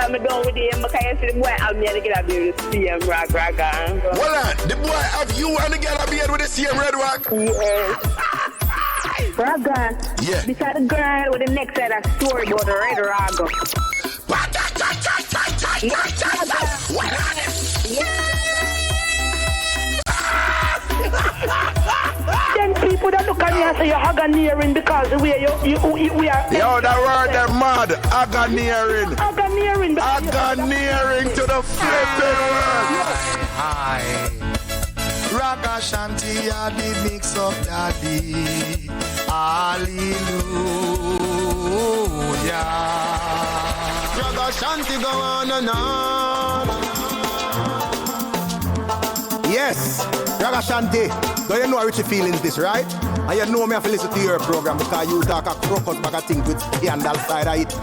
I'm done with him because you see the boy have me and get a beard with the same Raga. Hold on, the boy have you and the girl a beard with the same Red Rag? Yes. Raga. Yeah. Because the girl with the next side a story about the Red Rag. Then people that look at me and say you're Aganeering because the way we are. Yo, that word they're mad. Aganeering. Aganeering to the flipping world. Hi. Ragashanti, I did mix up daddy. Hallelujah. Ragashanti go on and on. Yes, Ragashanti. So you know how Richie feelings this, right? And you know me have to listen to your program because you talk a crocus bag of things with scandal side of it.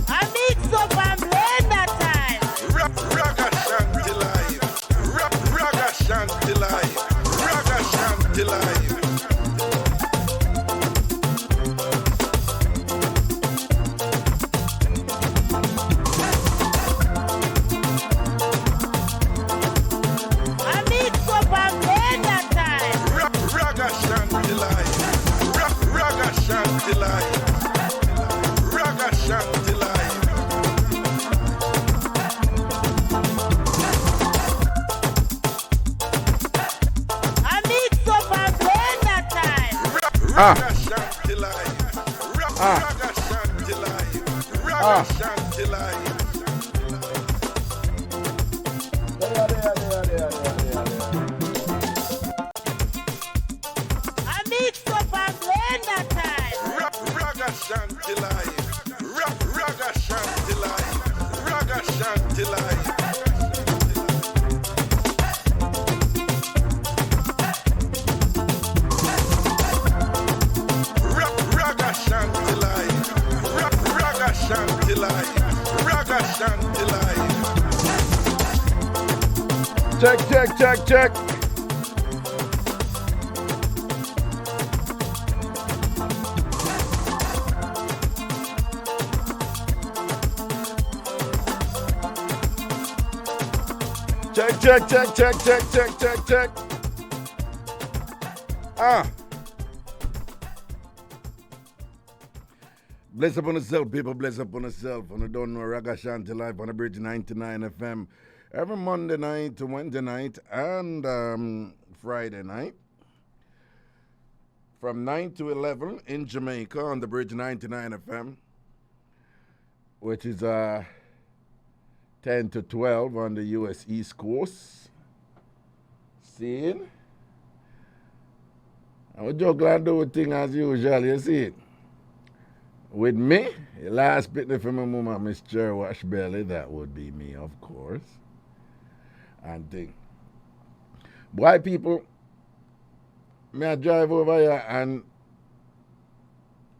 I mix up and blend that time. Ragashanti live. Ragashanti live. Ragashanti live. Check. Check. Bless up on yourself, people. Bless up on yourself. And I don't know Ragashanti live on the Bridge 99 FM. Every Monday night to Wednesday night and Friday night from 9 to 11 in Jamaica on the Bridge 99 FM, which is 10 to 12 on the U.S. East Coast. See? I'm just glad to do a thing as usual, you see it. With me, the last bit from my mama, Miss Jerry Washbelly, that would be me, of course. And thing. Boy, people, me I drive over here and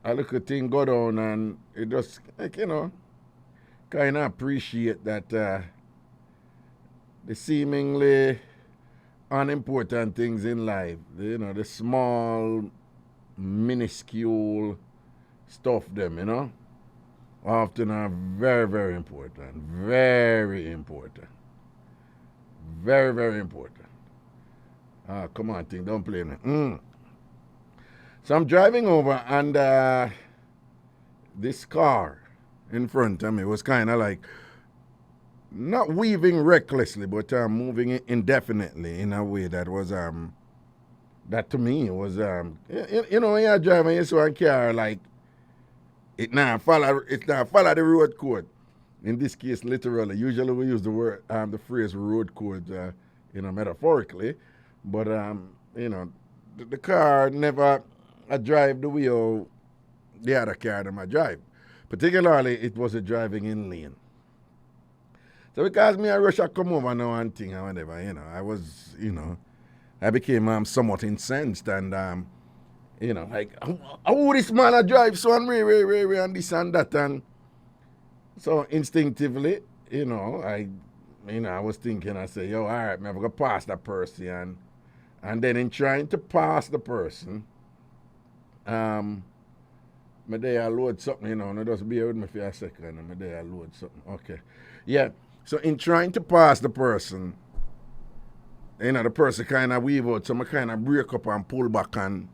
I look at thing go down and it just, like, you know, kind of appreciate that the seemingly unimportant things in life, you know, the small, minuscule stuff them, you know, often are very, very important. Very important. Very, very important. Come on, thing, don't play me. So I'm driving over and this car in front of me was kind of like not weaving recklessly, but moving indefinitely in a way that was that to me was you know, when you're driving, you see a car like it now follow the road code. In this case, literally. Usually we use the word, the phrase road code, you know, metaphorically. But, you know, the car never drive the way of the other car that I drive. Particularly, it was a driving in lane. So because me and Russia come over now and thing or whatever, you know, I was, you know, I became somewhat incensed and, you know, like, how this man I drive so and and this and that and so instinctively, you know, I was thinking, I said, yo, all right, I'm going to pass that person. And then in trying to pass the person, My day I load something, you know, and just bear with me for a second, and my day I load something. Okay. Yeah. So in trying to pass the person, you know, the person kind of weave out, so I kind of break up and pull back and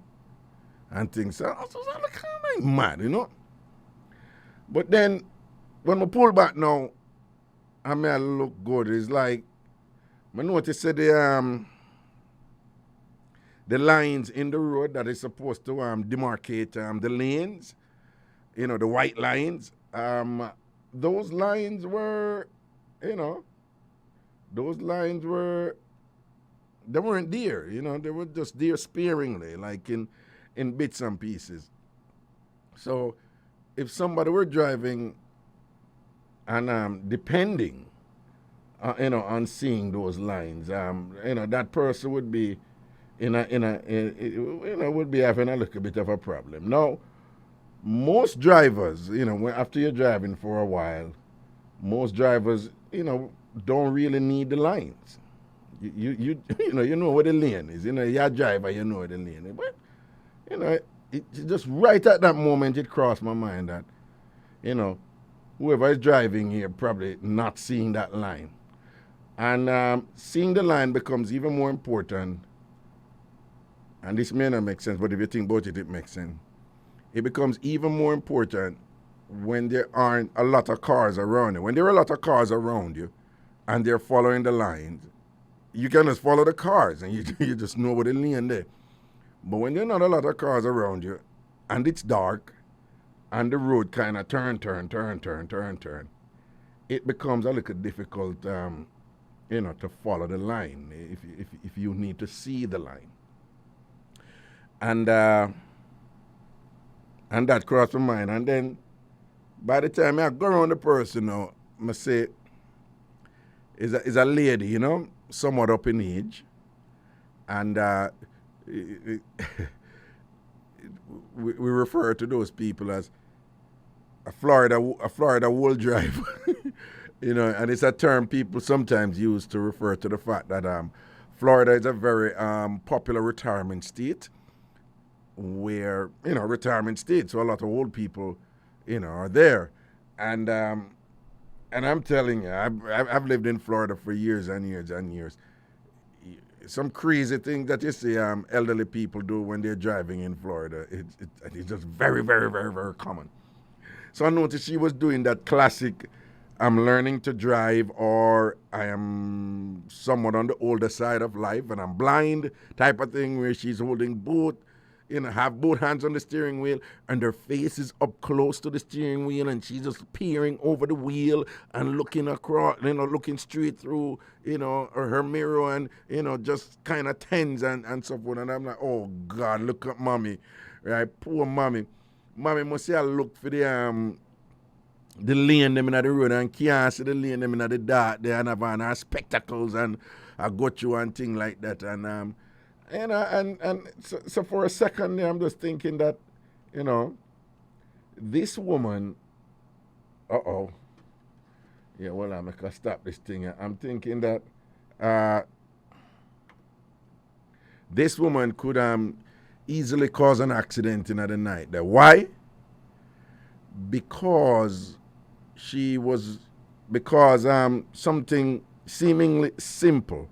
things. So I was kind of mad, you know. But then when I pull back now, I may look good. It's like I notice that the lines in the road that is supposed to demarcate the lanes, you know, the white lines. Those lines were, you know, they weren't there, you know, they were just there sparingly, like in bits and pieces. So if somebody were driving and depending, you know, on seeing those lines, you know, that person would be you know, would be having a little bit of a problem. Now, most drivers, you know, after you're driving for a while, most drivers, you know, don't really need the lines. You know where the lane is. You know, you're a driver, you know where the lane is. But, you know, it just right at that moment, it crossed my mind that, you know, whoever is driving here probably not seeing that line. And seeing the line becomes even more important. And this may not make sense, but if you think about it, it makes sense. It becomes even more important when there aren't a lot of cars around you. When there are a lot of cars around you and they're following the lines, you can just follow the cars and you just know what the lane there. But when there are not a lot of cars around you and it's dark and the road kind of turn, it becomes a little difficult, you know, to follow the line if you need to see the line. And that crossed my mind. And then by the time I go around the person now, I say, is a lady, you know, somewhat up in age. And we refer to those people as a Florida wool driver. You know, and it's a term people sometimes use to refer to the fact that Florida is a very popular retirement state where, you know, retirement state, so a lot of old people, you know, are there. And I'm telling you, I've lived in Florida for years and years and years. Some crazy thing that you see elderly people do when they're driving in Florida, it's just very, very, very, very common. So I noticed she was doing that classic, I'm learning to drive, or I am somewhat on the older side of life and I'm blind type of thing, where she's holding both, you know, have both hands on the steering wheel and her face is up close to the steering wheel and she's just peering over the wheel and looking across, you know, looking straight through, you know, her mirror and, you know, just kind of tense and so forth. And I'm like, oh God, look at mommy, right? Poor mommy. Mommy must say I look for the lane them in the road and can't see the lane them in the dark there and have on her spectacles and I got you and thing like that. And so for a second there, I'm just thinking that, you know, this woman, yeah, well, I'm going to stop this thing. I'm thinking that this woman could easily cause an accident in the night. Why? Because something seemingly simple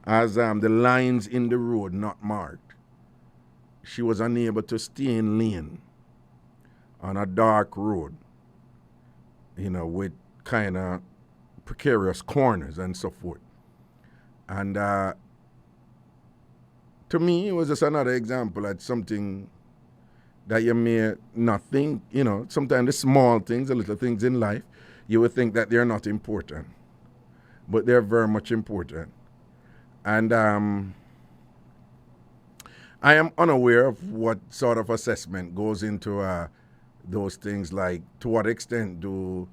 as the lines in the road not marked, she was unable to stay in lane on a dark road, you know, with kind of precarious corners and so forth. And to me, it was just another example of something that you may not think, you know, sometimes the small things, the little things in life, you would think that they're not important, but they're very much important. And I am unaware of what sort of assessment goes into those things, like to what extent do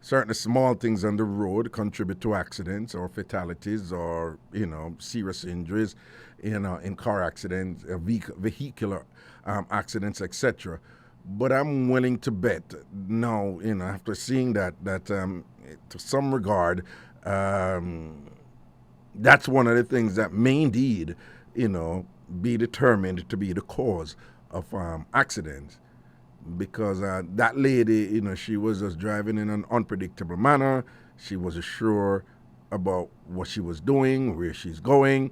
certain small things on the road contribute to accidents or fatalities or, you know, serious injuries, you know, in car accidents, vehicular accidents, etc. But I'm willing to bet now, you know, after seeing that to some regard, that's one of the things that may indeed, you know, be determined to be the cause of accidents because that lady, she was just driving in an unpredictable manner. She wasn't sure about what she was doing, where she's going,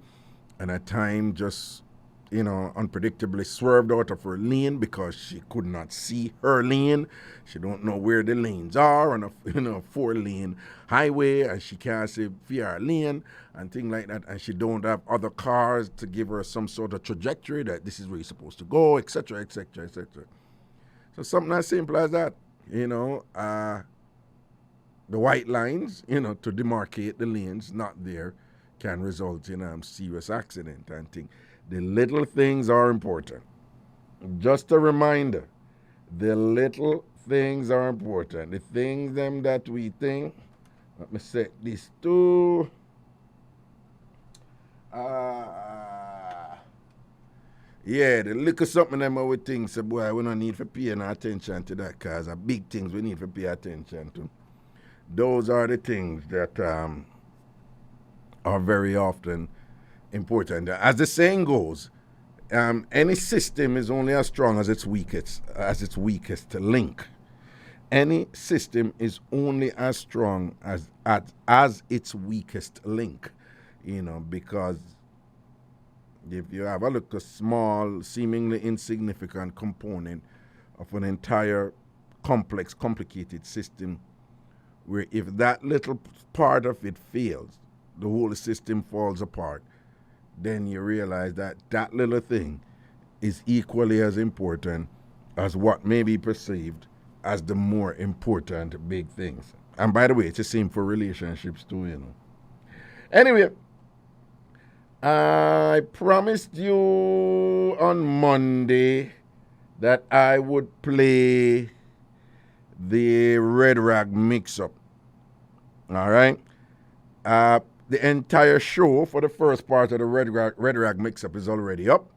and at times just, unpredictably swerved out of her lane because she could not see her lane. She don't know where the lanes are on a 4-lane highway, and she can't see her lane and things like that, and she don't have other cars to give her some sort of trajectory that this is where you're supposed to go, etc., etc., etc. So something as simple as that, the white lines, to demarcate the lanes not there can result in serious accident and things. The little things are important. Just a reminder, the little things are important. The things them that we think, let me set this to, the little something them we think, so boy, we don't need to pay no attention to that because the big things we need to pay attention to. Those are the things that are very often important. As the saying goes, any system is only as strong as its weakest link. Any system is only as strong as its weakest link, because if you have a look, a small, seemingly insignificant component of an entire complex, complicated system, where if that little part of it fails, the whole system falls apart, then you realize that that little thing is equally as important as what may be perceived as the more important big things. And by the way, it's the same for relationships too, Anyway, I promised you on Monday that I would play the Red Rag Mixup. All right? The entire show for the first part of the Red Rag Mixup is already up.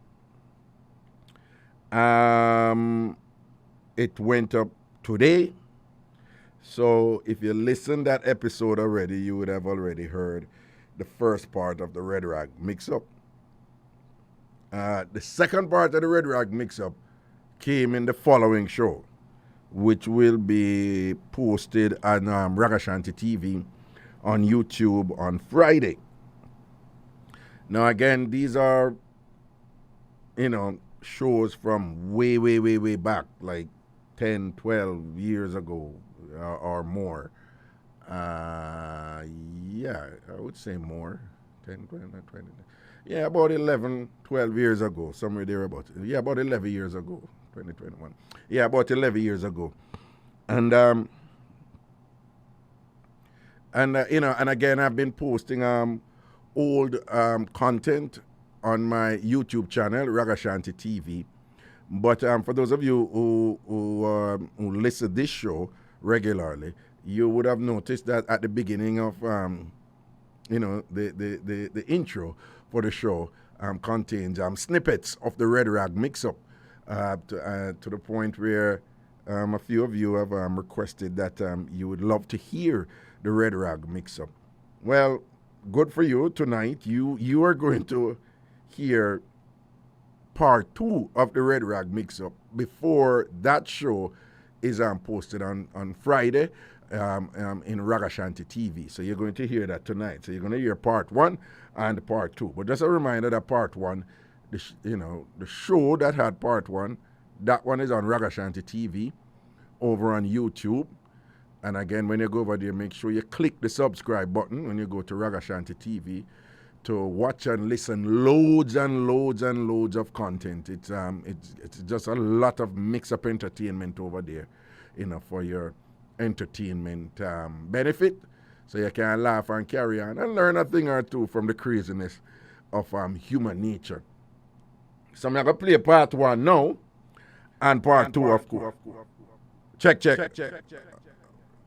It went up today. So if you listened that episode already, you would have already heard the first part of the Red Rag Mixup. The second part of the Red Rag Mixup came in the following show, which will be posted on Ragashanti TV on YouTube on Friday. Now again, these are, shows from way, way, way, way back, like 10, 12 years ago or more. I would say more. 10, 20, 20. Yeah, about 11, 12 years ago, somewhere thereabouts. Yeah, about 11 years ago, 2021. Yeah, about 11 years ago. And again, I've been posting old content on my YouTube channel, Ragashanti TV. But for those of you who listen to this show regularly, you would have noticed that at the beginning of the intro for the show contains snippets of the Red Rag Mixup to the point where a few of you have requested that you would love to hear the Red Rag Mixup. Well, good for you. Tonight you are going to hear part 2 of the Red Rag Mixup before that show is posted on Friday in Ragashanti TV. So you're going to hear that tonight. So you're going to hear part 1 and part 2. But just a reminder that part 1, the show that had part 1, that one is on Ragashanti TV over on YouTube. And again, when you go over there, make sure you click the subscribe button when you go to Ragashanti TV to watch and listen loads and loads and loads of content. It's just a lot of mix-up entertainment over there, for your entertainment benefit. So you can laugh and carry on and learn a thing or two from the craziness of human nature. So I'm going to play part 1 now and part 2, of course. Check.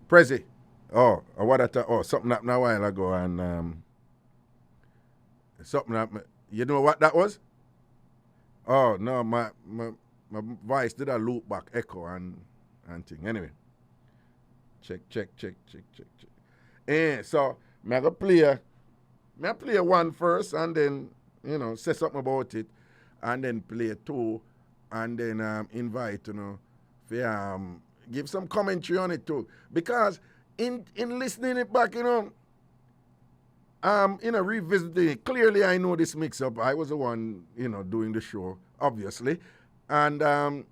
Prezi. Oh, something happened a while ago, and something happened. You know what that was? Oh no, my voice did a loop back, echo and thing. Anyway, check. So I'm gonna play one first, and then say something about it, and then play 2 and then invite, for, give some commentary on it too. Because in listening it back, revisiting it, clearly I know this mix-up. I was the one, doing the show, obviously. And I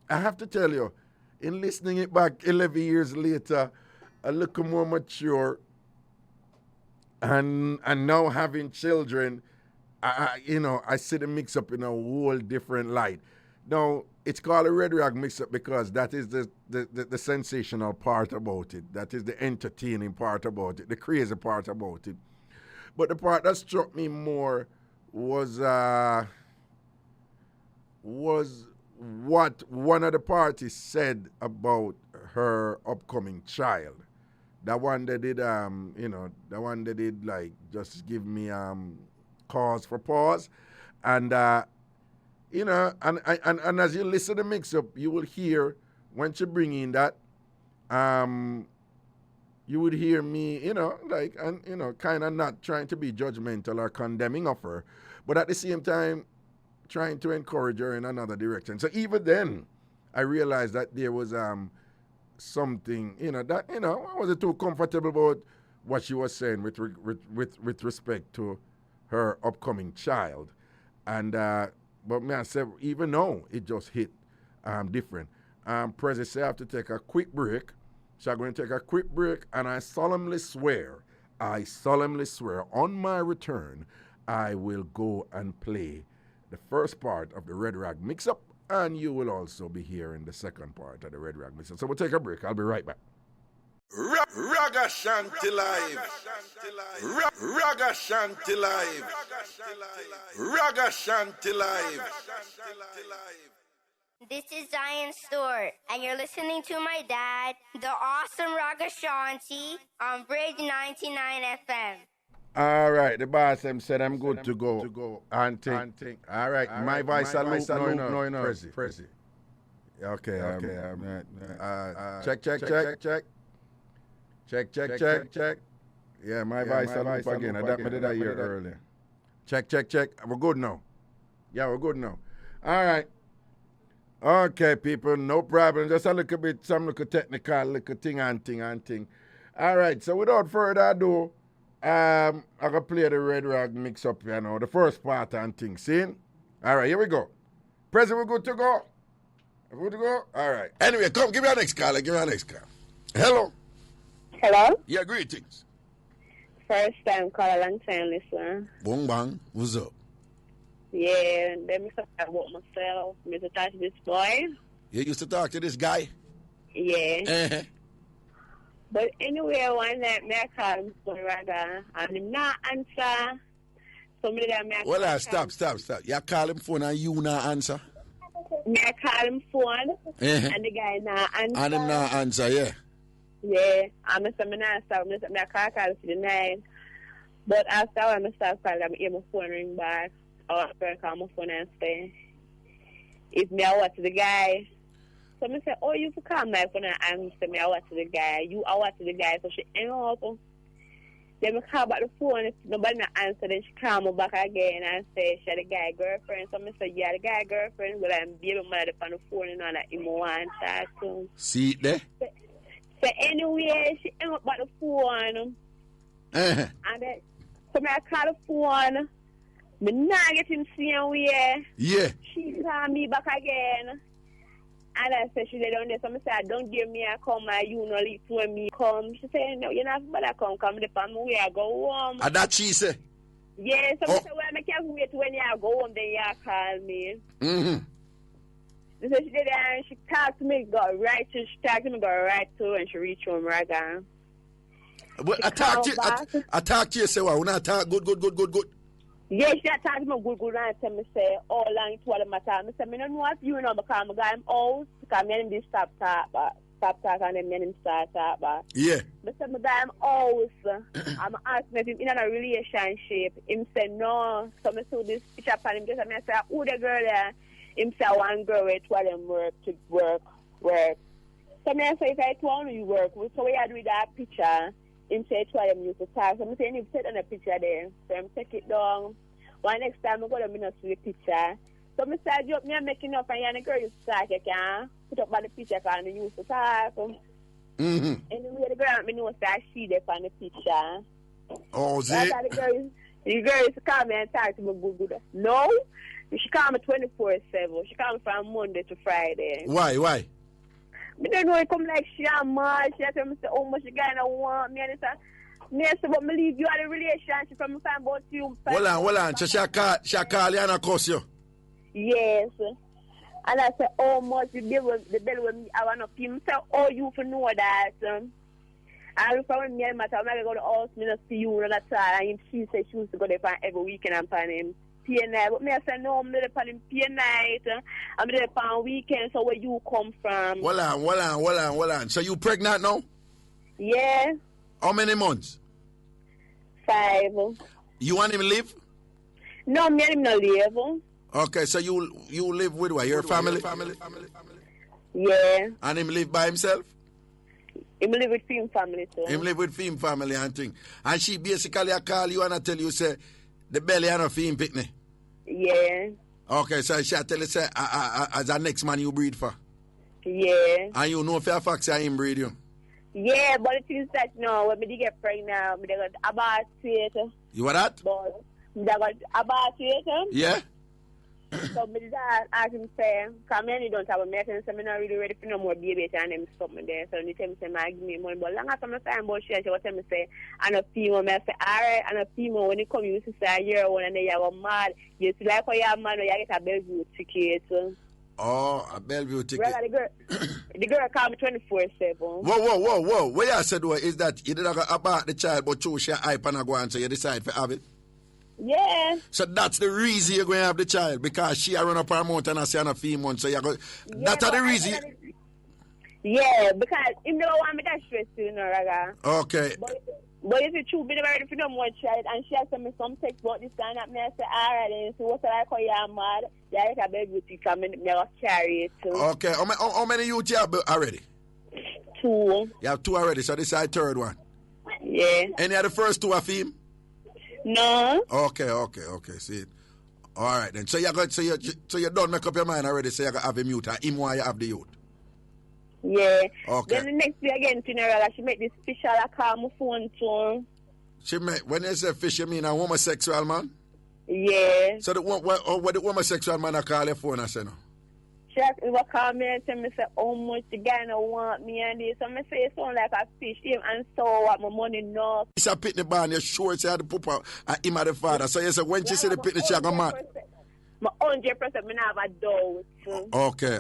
have to tell you, in listening it back 11 years later, a little more mature, and now having children, I see the mix-up in a whole different light. Now, it's called a Red Rag Mixup because that is the sensational part about it. That is the entertaining part about it, the crazy part about it. But the part that struck me more was what one of the parties said about her upcoming child. That one that did, like just give me cause for pause, and and as you listen to the mix-up, you will hear when she bring in that, you would hear me, kind of not trying to be judgmental or condemning of her, but at the same time, trying to encourage her in another direction. So even then, I realized that there was something, that, I wasn't too comfortable about what she was saying with respect to her upcoming child. And, but me, I said, even though it just hit different. Prezi said I have to take a quick break. So I'm going to take a quick break, and I solemnly swear, on my return, I will go and play the first part of the Red Rag Mix-Up, and you will also be hearing the second part of the Red Rag Mix-Up. So we'll take a break. I'll be right back. Ragashanti live. Ragashanti live. Ragashanti live. This is Zion Stewart, and you're listening to my dad, the awesome Ragashanti, on Bridge 99 FM. All right, the boss said I'm good to go. And think. All right, my voice a loop, no, Prezi. Okay. Check. Yeah, my voice a loop again. I did that here earlier. Check. We're good now. Yeah, we're good now. All right. Okay, people, no problem. Just a little bit, some little technical, little thing. All right, so without further ado, I'm going to play the Red Rag Mix-Up, the first part and thing. See? All right, here we go. President, we're good to go? We're good to go? All right. Anyway, come, give me our next call. Hello. Hello? Yeah, greetings. First time call, long time listener. Bong bang, what's up? Yeah, let me talk about myself. Me to talk to this boy. You used to talk to this guy? Yeah. Uh-huh. But anyway, one night, me I call him for Raga, and him not answer. So me that me I well, stop. You call him phone and you not answer? Me I call him phone, uh-huh. and the guy not answer. And him not answer, yeah. Yeah, I'm a me not stop. Me I call for the night. But after I start calling, I hear my phone ring back. I call my phone and say, if me I watch the guy. So I say, oh, you can call my phone and answer me. I watch the guy. You I watch the guy. So she hang up. Then I call back the phone. If nobody not answer, then she call me back again and say, she the guy girlfriend. So I say, yeah, the guy girlfriend. But I'm baby mother on the phone and all that. You want that too. See it there? So anyway, she hang up back the phone. Uh-huh. And then, so I call the phone. Me not get him seeing way. Yeah. She call me back again. And I said, she said, down there. So I said, don't give me a come, you know, leave when me come. She said, no, you're not better come the family where I go home. And that she said? Yeah, so I said, well, I can't wait when you go home, then you call me. Mm-hmm. So she did that, and she talked to me, go right to, and she reached home right now. But I talked to you, say, well, when I talk good. Yes, she talked to me good, and tell me, say, oh, long to what matter. I said, I don't know if you know, because I got him out, because I made him stop talk, and then made him start talk, but. Yeah. I said, I got him out, I'm asking if he's in a relationship. Him said, no. So I saw this picture upon him, I said, who the girl there? Him said, one girl, with what them work. So I said, if I told you work, so we had with that picture. Him said, try them used to talk. So I said, him set on the picture there. So I'm take it down. One next time I go to see the picture. So me start joke, me making up and the girl used to talk, you can put up by the picture and they used to talk. Mm-hmm. Anyway, the girl me know that she there on the picture. Oh, see? That's how the girl used to call me and talk to me good. No, she call me 24/7. She call me from Monday to Friday. Why? I don't know, it come like she and mad. She tell me say how much she gonna want me and it's me say but me leave you out of relationship from me find about you. Hold on. So she call you and I cuss you. Yes. And I said, oh, much the bill with me, I want to pay him. So, oh, you for know that. I look for me and my time, I go to the house, me not see you and that's all. And she said she used to go there for every weekend and pay him pay night. But me, I said, no, I'm not pay him pay night. I'm there for weekend, so where you come from? Hold on. So you pregnant now? Yeah. How many months? 5. You want him to live? No, me and him not live. Okay, so you live with what? Your family? Yeah. And him live by himself? Him live with film family too. Him live with film family and thing. And she basically call you and I tell you, say, the belly and a film picnic. Yeah. Okay, so she tell you, say, as a next man you breed for? Yeah. And you know for a fact say him breed you? Yeah, but it is that no, when me get pregnant, me got about it. You what that? But me got about it. Yeah? So me dad ask him say, come here, you don't have a message, so me not really ready for no more baby and them stop me there. So he tell me say, I give me money. But long after my time about she will tell me say, I'm a female. I say, alright, I'm a female. When you come, you used to say, you're one and then you are mad. You see like how you're mad, you get a Bellevue ticket. Oh, a Bellevue ticket. Brother, the girl call me 24/7. Whoa. What you said is that you didn't go about the child, but choose your hype and go on, so you decide to have it? Yeah. So that's the reason you're going to have the child, because she run up her mouth and I say on a few months. So you go. That's the reason. Yeah, because him don't want me that stress, you know, Raga. Okay. But if it's true, be ready for no more child, and she has sent me some text about this kind of me. I say, alright, then so what's like how you're mad? Yeah, I can beg you to come and never carry it too. Okay. How many youth you have already? 2. You have 2 already, so this is the third one. Yeah. Any of the first 2 are female? No. Okay. See it. All right then. So you don't make up your mind already. So you got have a mute and him while you have the youth. Yeah. Okay. Then the next day again, she make this fish I call my phone to. She make, when you say fish, you mean a homosexual man? Yeah. So what the homosexual man I call your phone I say no? She will call me and tell me say how much the guy don't want me and this. So I say it sound like a fish him and so what my money no. It's a pitney barn, you're sure it's had the papa and him and the father. So you say when she see the pitney she go mad. My 100% me have a doubt. Okay.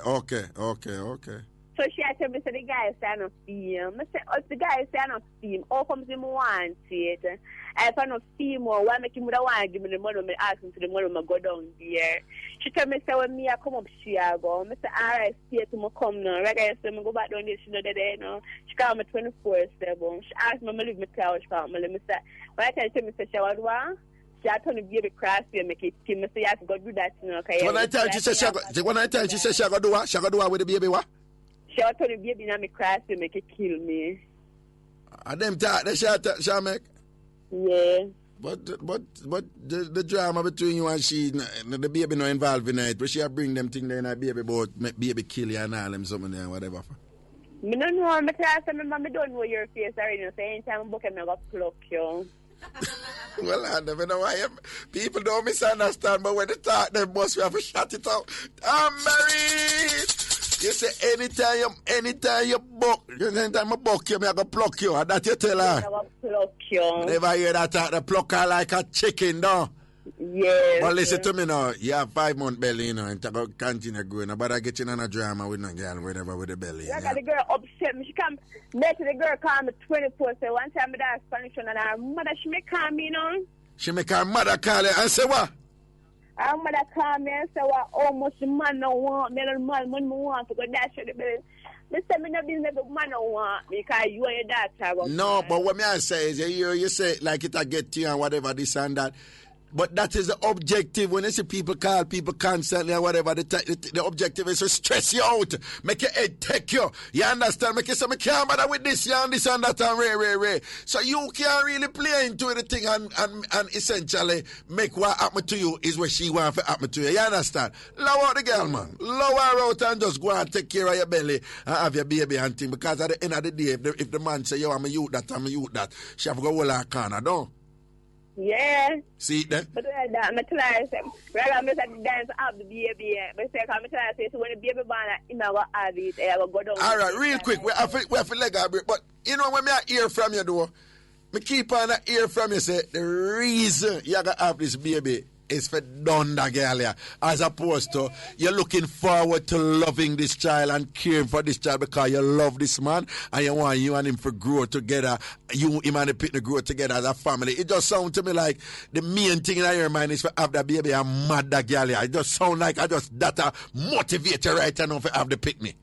So she tell me, say the guy say I not film. I say, if the guy say I not film, how comes him want it? If I not film, why make him want to give me the money? I ask him to the money, I go down there. She tell me, say when me I come up, she I go. I say, alright, stay to me come now. Reggae, so I go back down there, she know that there, you know. She call me 24/7. She asked me, I leave my couch, she call me, let me say, when I tell me, say, she what do I? She had to be cross and make it kill me, so you have to go do that, you know. So when I tell she say she go do what? She go do what with the baby what? She had to be in my cross and make it kill me. And them talk, they shall make? Yeah. But the drama between you and she, the baby not involved in it, but she bring them things there and baby about make baby kill you and all them something there and whatever. I don't know, my class, I don't know your face already, so anytime I'm booking, I'm going to pluck you. Well, I never know why people don't misunderstand, but when they talk, they must have to shut it out. I'm married! You say anytime you buck, anytime I buck you, I go pluck you. And that you tell her. I go pluck you. Never hear that talk, the pluck her like a chicken, no? Yes. But listen to me now, you have 5-month belly, you know, and to continue growing. But I get you in a drama with no girl, whatever, with the belly. I got the girl upset me. She come, make the girl call me 24. So one time I did Spanish and her mother, she may call me, you know. She make her mother call her and say what? Her mother call me and say what, how much the man don't want me, and the man want to go dash with the belly. I said, no business the man don't want me because you and your daughter. No, but what me I say is, you say like it I get to you and whatever, this and that. But that is the objective. When you see people call people constantly or whatever, the objective is to stress you out, make your head take you. You understand? Make you say, I can't bother with this, and this and that, and ray. So you can't really play into the thing and essentially make what happen to you is what she want to happen to you. You understand? Lower out the girl, man. Lower her out and just go and take care of your belly and have your baby and thing. Because at the end of the day, if the man say, yo, I'm a youth that, she have to go hold her corner, don't? Yeah. See that? But I'm a class. I'm a dance up the baby. But I'm a class. So when the baby born, I'm going to have it. I will go down. All right, real quick. We have to leg a break. But you know, when I hear from you, though, I keep on hear from you say the reason you got to have this baby is for done that girl here, as opposed to you're looking forward to loving this child and caring for this child because you love this man and you want you and him to grow together, him and the picnic grow together as a family. It just sounds to me like the main thing in your mind is to have that baby and mad that girl here. It just sounds like that motivate you right now to have the picnic.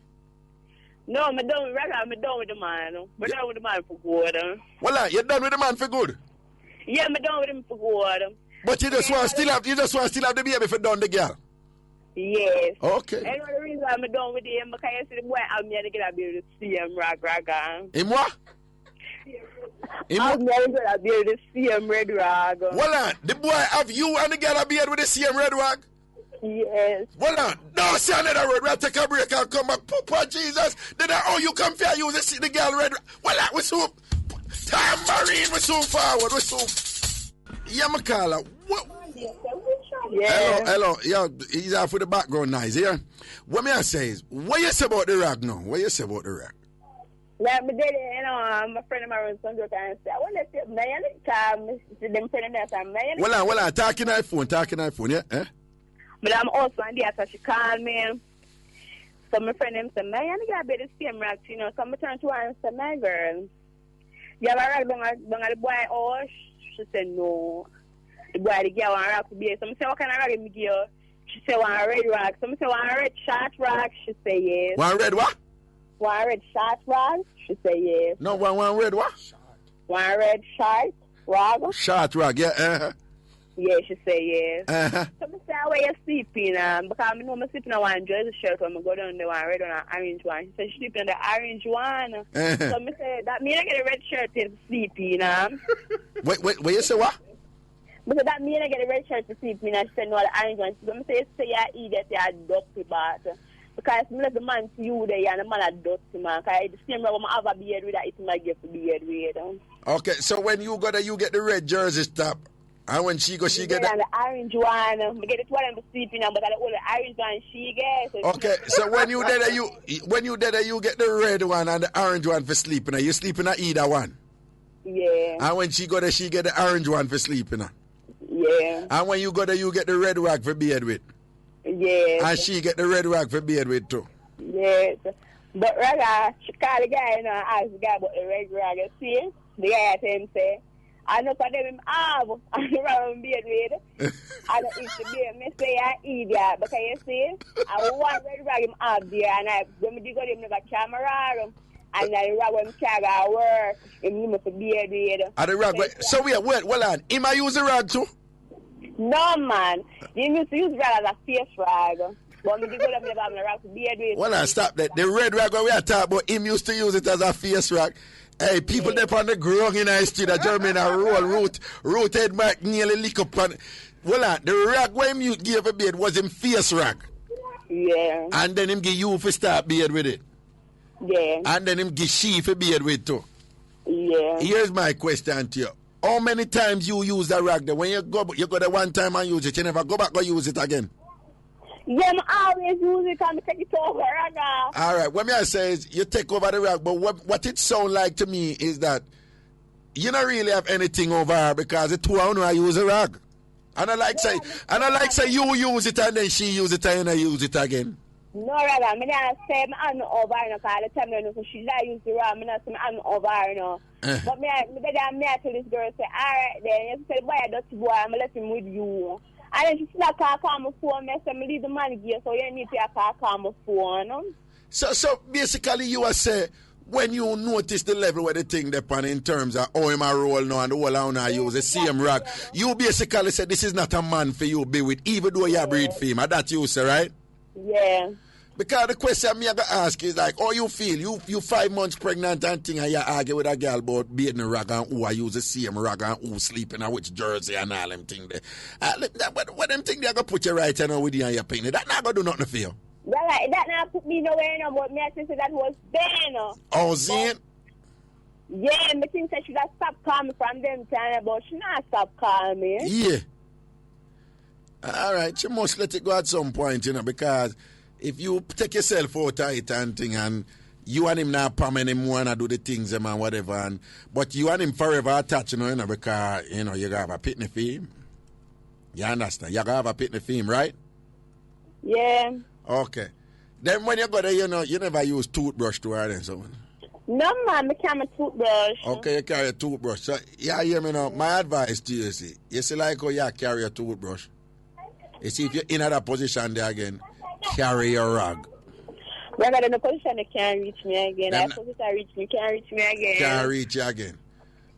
No, I'm done with the man. I'm done with the man for good. Well, you're done with the man for good? Yeah, I'm done with him for good. But you just want to still have the baby for done the girl? Yes. Okay. And the reason I'm done with him because I see the boy I'm going to get a be able to see him Raga. In what? I'm going to be able to see him Red Rag. Well, the boy have you and the girl be able to see him Red Rag? Yes. Well, don't say another word. We'll take a break and come back. Papa Jesus. Then you come here, you see the girl Red Rag. Well, we soon. Tambourine, we soon forward. We soon. Yeah, Makala. What? Yeah. Hello. Yeah, he's out for the background noise here. What may I say is, what you say about the rag now? What you say about the rag? Like, my daddy, my friend of mine was some and say, I want to say, man, them friend of that, man. Well, on, talking iPhone, yeah? Eh? But I'm also on there, so she called me. So my friend them said, man, you got to be the same rag, you know. So I turned to her and said, my girl, you have a rag on the boy, or she said, no. The boy, the girl, want a rag to be. So I said, what kind of rag you give? She said, want a red rag. So I said, want a red short rag? She said, yes. One red what? Want a red short rag? She said, yes. No, one red what? Want a red short rag? Short rag, yeah. Yeah, she said, yes. Uh-huh. So I said, where you sleeping? Because I know I'm sleeping on one jersey shirt when I go down there, one red one, an orange one. She said, she's sleeping on the orange one. Uh-huh. So I said, that means I get a red shirt to sleep in. Wait, you say what? Because that means I get a red shirt to sleep in. And she said, no, the orange one. So I said, you eat that, you're dirty, but because let the man see you there, and the man a dirty, man. Because the same way when I have a beard with that, it's my gift to beard with. Okay, so when you go there, you get the red jersey top. And when she get the orange one. I get it one to sleep in, but the orange one she gets. Okay, so when you there, you get the red one and the orange one for sleeping. You sleeping at either one. Yeah. And when she go there, she get the orange one for sleeping. Yeah. And when you go there, you get the red rag for beard with. Yeah. And she get the red rag for beard with too. Yes. But Raga, she called the guy, ask the guy about the red rag. You see? The guy at him say, I know for them have around beard with. I don't eat the beard. I say I eat that because you see, I want red rag him up there, and when we go him never camera and then rag when carry work, him must beard with. And the rag, so wait, hold on. Him I use the rag too? No man, you used to use rag as a face rag. But when we go them never have a rag to beard with. Well, stop that. The red rag when we are talking about, him used to use it as a face rag. Hey, people there on the ground in the street, a German root head mark nearly lick up on. Well, the rag when you gave a beard was him face rag. Yeah. And then him give you for start beard with it. Yeah. And then him give she for beard with too. Yeah. Here's my question to you. How many times you use the rag there? When you go there one time and use it, you never go back and use it again? Yeah, I always use it and take it over, Raga. All right, what I say is you take over the rag, but what it sounds like to me is that you don't really have anything over her because the two of you I use a rag. And I like say you use it and then she use it and I use it again. No, Raga, I don't say I'm over her because the time I know she not use the rag, I don't say I'm over her now. But I tell this girl, say, all right then, you say, boy, I dirty boy, I'm going to let him with you. And then she still can't call my phone. I said, I leave the man here, so you need to call my phone. So basically you are saying, when you notice the level where the thing depend in terms of how him a roll now and the whole how now use the same rag, you basically say this is not a man for you to be with, even though you breed for him. And that you say, right? Yeah. Because the question me I gonna ask is like, how you feel? You 5 months pregnant and thing, and you argue with a girl about being a rag and who I use the same rag and who sleeping and which jersey and all them thing there. What them thing they gonna put you right now with you and your pain? That not gonna do nothing for you. That not put me nowhere no more. Me I say that was then. Oh, Zane? Yeah, me think that she got stop calling from them time, but she not stop calling me. Yeah. All right, she must let it go at some point, you know, because if you take yourself out of it and thing, and you and him not palm anymore and do the things and whatever, and but you and him forever attached, you know, because, you know, you gotta have a pitney for him. You understand? You gotta have a pitney for him, right? Yeah. Okay. Then when you go there, you know, you never use toothbrush to her then, so. No, man, I carry a toothbrush. Okay, you carry a toothbrush. So, yeah, hear me now. My advice to you, see like how you carry a toothbrush. You see, if you're in that position there again, carry your rag. When I'm in a position, they can't reach me again. I position reach me, can't reach me again. Can't reach you again.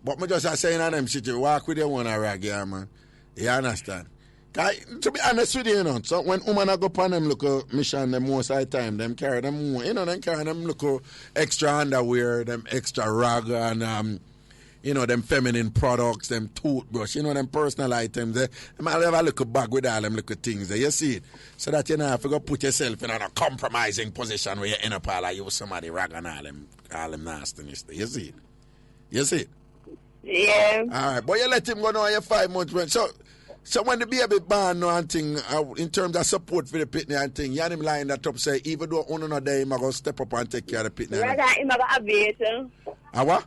But me just saying on them shit, you walk with your one rag, yeah, man. You understand? To be honest with you, you know, so when women go upon them look mission, them most of the time, them carry them more, you know, them carry them look extra underwear, them extra rag, and, you know, them feminine products, them toothbrush, you know, them personal items. They might have a little bag with all them little things there, you see it? So that you know, if you go put yourself in a compromising position where you end up all use somebody rag and all them nastiness there. You see it? You see it? Yeah. All right, but you let him go now, you're 5 months. So when the baby born now and thing, in terms of support for the pitney and thing, you and him line that up, say, even though one not there, him go step up and take care of the pitney. Him go aviator. What?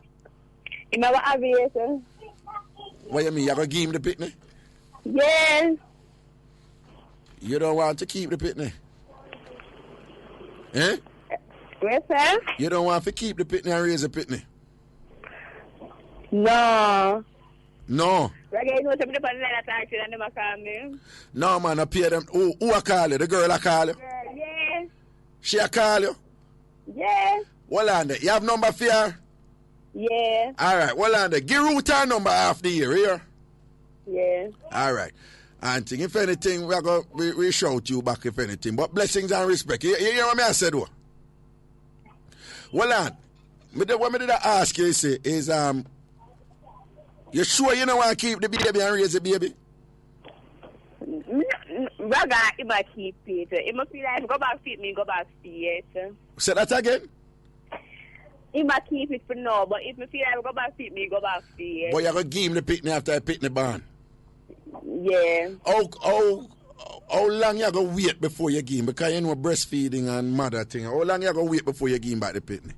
Him go aviator. What you mean, you going to give him the pitney? Yes. You don't want to keep the pitney? Eh? Yes, sir? You don't want to keep the pitney and raise the pitney? No. No. Reggae, you know something about that action and them a call me? No, man, I pay them. Who I call you? The girl I call you? Yes. She a call you? Yes. Well, on there. You have number for her? Yeah. All right, well, on there. Give Ruth her number half the year, here? Yeah. All right. And thing, if anything, we shout you back if anything. But blessings and respect. You hear what I said, though? Well, on. What I did ask you, is, you sure you don't want to keep the baby and raise the baby? Raga, he might keep it. It must be like, go back feed me, go back feed it. Say that again? He might keep it for now, but if me feel like go back feed me, go back feed it. But you're going to give him the pitney after the pitney born? Yeah. How long you going to wait before you give him? Because you know breastfeeding and mother thing. How long you going to wait before you give him back the pitney?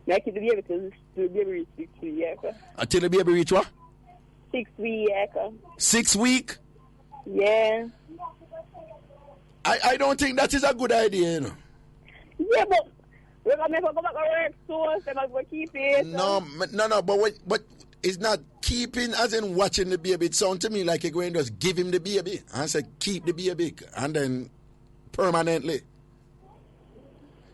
Like the baby till the baby reach 6 weeks. Until the baby reach what? 6 weeks. 6 weeks? Yeah. I don't think that is a good idea, you know. Yeah, but we're going to go back to work soon, so I'm going to keep it. No, but it's not keeping as in watching the baby. It sounds to me like you're going to just give him the baby and say keep the baby and then permanently.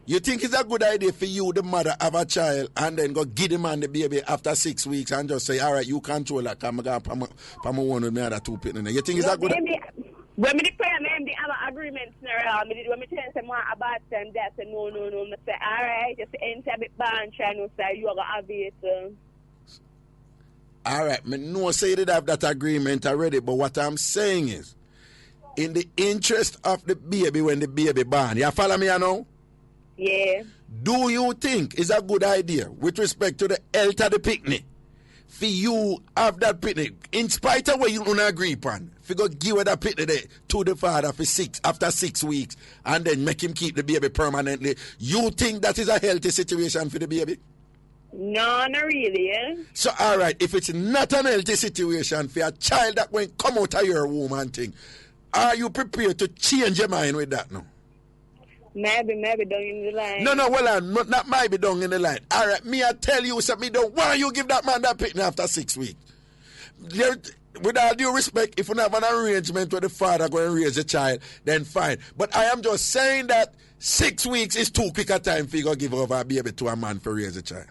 You think it's a good idea for you, the mother, have a child and then go give the man the baby after 6 weeks and just say, all right, you control that, I'm going to put my one with me other two pitney. You think it's a good idea? When I pray, I have an agreement around me. When I tell someone about them, they say, no. I say, all right, just enter a bit band, try to say, you are going to have it. All right, I know say they have that agreement already, but what I'm saying is, in the interest of the baby when the baby born, you follow me now? Yeah. Do you think it's a good idea with respect to the health of the picnic for you have that picnic in spite of what you don't agree upon? If you go give that picnic to the father for after 6 weeks and then make him keep the baby permanently, you think that is a healthy situation for the baby? No, not really, eh? So, all right, if it's not an healthy situation for a child that when come out of your womb and thing, are you prepared to change your mind with that now? Maybe down in the line. No, well, not maybe down in the line. All right, me I tell you something, don't why you give that man that picnic after 6 weeks? With all due respect, if you have an arrangement where the father go and raise a child, then fine. But I am just saying that 6 weeks is too quick a time for you to give over a baby to a man for raise a child.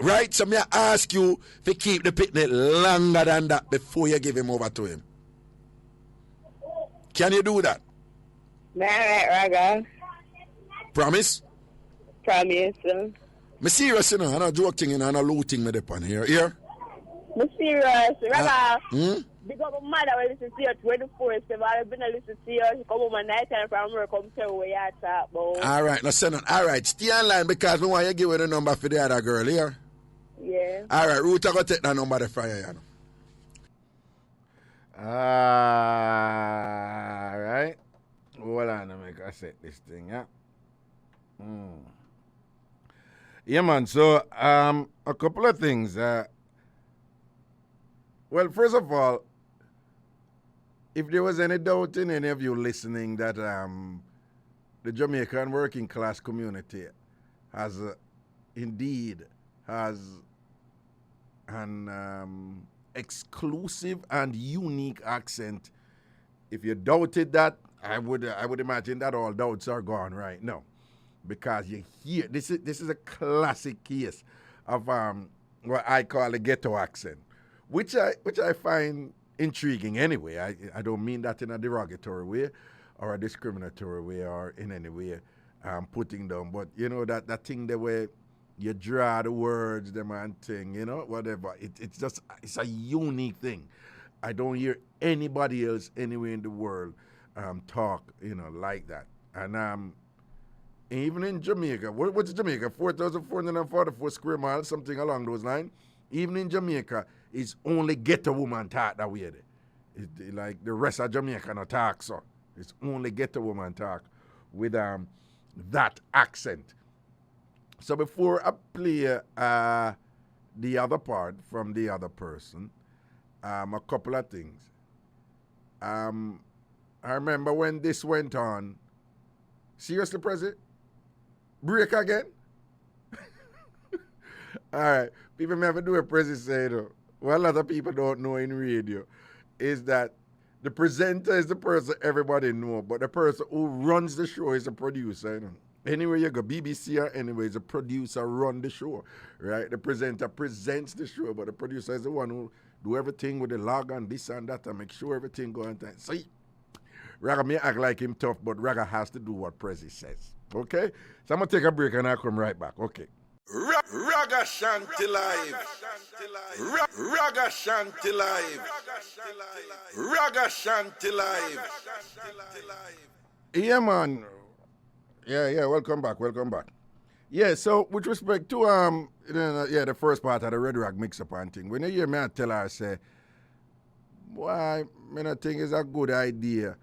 Right? So me ask you to keep the picnic longer than that before you give him over to him. Can you do that? Alright, Raga. Promise? Promise. Me serious, you know. I'm not joking, you know. I'm not looting me upon here. Here? Me serious. Raga. Because my mother will listen to you 24/7. I've been listening to you. She come home at night time from work, come tell where you talk about. All right, now send on. All right, stay online because we want you to give her the number for the other girl here. Yeah. All right, Ruth, I go take that number for you. You know. All right. Hold on, let me set this thing, yeah. Yeah, man. So, a couple of things. Well, first of all, if there was any doubt in any of you listening that the Jamaican working class community has indeed has an exclusive and unique accent, if you doubted that, I would imagine that all doubts are gone right now, because you hear this is a classic case of what I call a ghetto accent, which I find intriguing anyway. I don't mean that in a derogatory way or a discriminatory way or in any way putting down, but you know that thing the way you draw the words, the man thing, you know, whatever. It's a unique thing. I don't hear anybody else anywhere in the world talk, you know, like that. And even in Jamaica, what's Jamaica? 4,444 square miles, something along those lines. Even in Jamaica, it's only ghetto woman talk that way. Like the rest of Jamaica no talk, so it's only ghetto woman talk with that accent. So before I play the other part from the other person, a couple of things. I remember when this went on. Seriously, President? Break again? All right. People never do a President say, though. What a lot of people don't know in radio is that the presenter is the person everybody know, but the person who runs the show is the producer. You know? Anywhere you go, BBC or anywhere, the producer run the show, right? The presenter presents the show, but the producer is the one who do everything with the log and this and that and make sure everything go on time. See, Raga may act like him tough, but Raga has to do what Prezi says, okay? So I'm going to take a break and I'll come right back, okay? Ragashanti live. Ragashanti live. Ragashanti live. Yeah, man. Yeah, welcome back. Yeah, so with respect to the first part of the Red Rag Mixup and thing, when you hear me I tell her, I say, why, I think it's a good idea,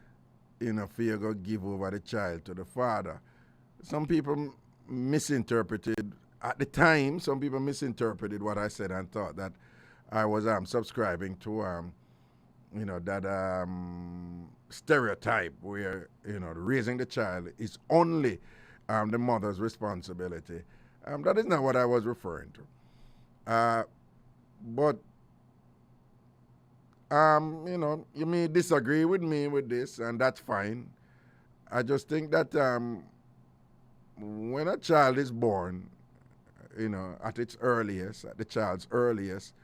you know, for you to give over the child to the father. Some people misinterpreted, at the time, some people misinterpreted what I said and thought that I was subscribing to, you know, that stereotype where, you know, raising the child is only the mother's responsibility. That is not what I was referring to. But, you know, you may disagree with me with this, and that's fine. I just think that when a child is born, you know, at the child's earliest,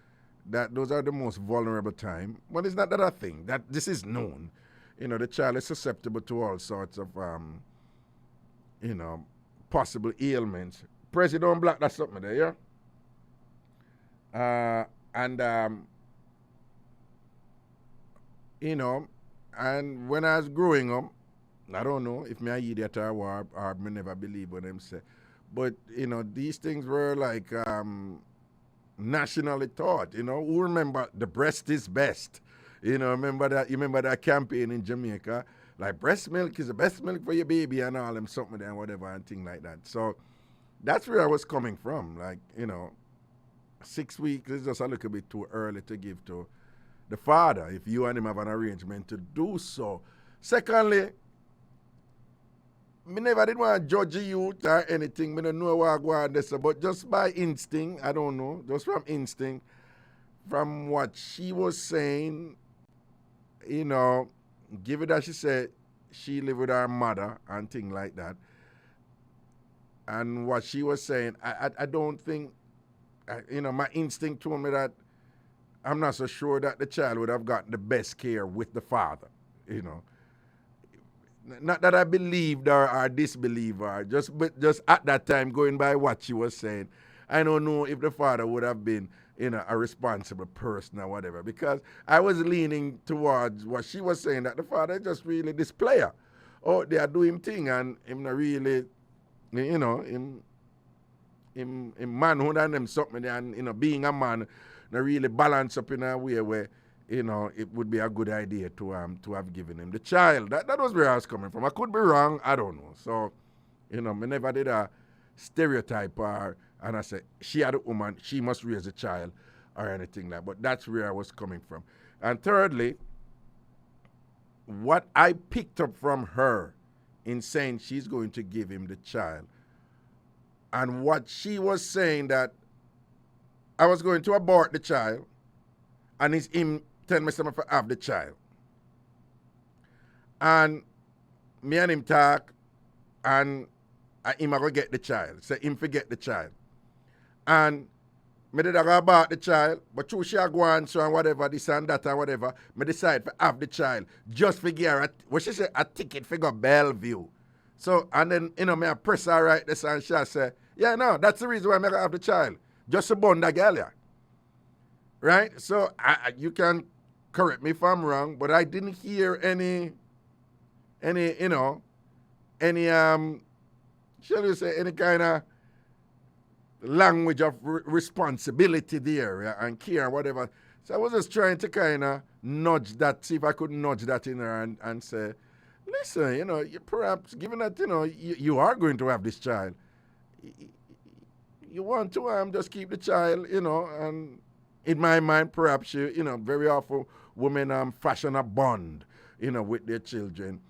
that those are the most vulnerable time. But it's not that a thing. That this is known. You know, the child is susceptible to all sorts of, you know, possible ailments. President Black, that's something there, yeah? You know, and when I was growing up, I don't know if me a idiot or me never believe what them say. But, you know, these things were like nationally taught, you know. Who remember the breast is best? You know, remember that campaign in Jamaica? Like, breast milk is the best milk for your baby and all them something and whatever and thing like that. So that's where I was coming from. Like, you know, 6 weeks is just a little bit too early to give to the father if you and him have an arrangement to do so. Secondly, me never did want to judge you or anything. Me don't know what I go on this, but just by instinct, I don't know, just from instinct, from what she was saying, you know, give it that she said, she lived with her mother and things like that. And what she was saying, I don't think, my instinct told me that I'm not so sure that the child would have gotten the best care with the father, Not that I believed her or disbelieved her, just at that time, going by what she was saying, I don't know if the father would have been, a responsible person or whatever, because I was leaning towards what she was saying, that the father is just really this player. Oh, they are doing thing, and him not really, him manhood and them something, and, being a man, not really balance up in a way where, it would be a good idea to have given him the child. That was where I was coming from. I could be wrong, I don't know. So, I never did a stereotype her, and I said, she had a woman, she must raise a child, or anything like that. But that's where I was coming from. And thirdly, what I picked up from her in saying she's going to give him the child, and what she was saying that I was going to abort the child, and it's him telling me something to have the child. And me and him talk, and him I go get the child. Say him forget the child. And me did go about the child, but through she go on so and whatever, this and that and whatever, me decide to have the child. Just figure what she say, a ticket for go Bellevue. So, and then, me I press her right this, and she say, yeah, no, that's the reason why I have the child. Just to bond that girl, yeah. Right? So, you can correct me if I'm wrong, but I didn't hear any, shall we say, any kind of language of responsibility there, yeah, and care and whatever. So I was just trying to kind of nudge that, see if I could nudge that in her and say, listen, you perhaps, given that, you are going to have this child, you want to just keep the child, and in my mind, perhaps, very often women fashion a bond, with their children,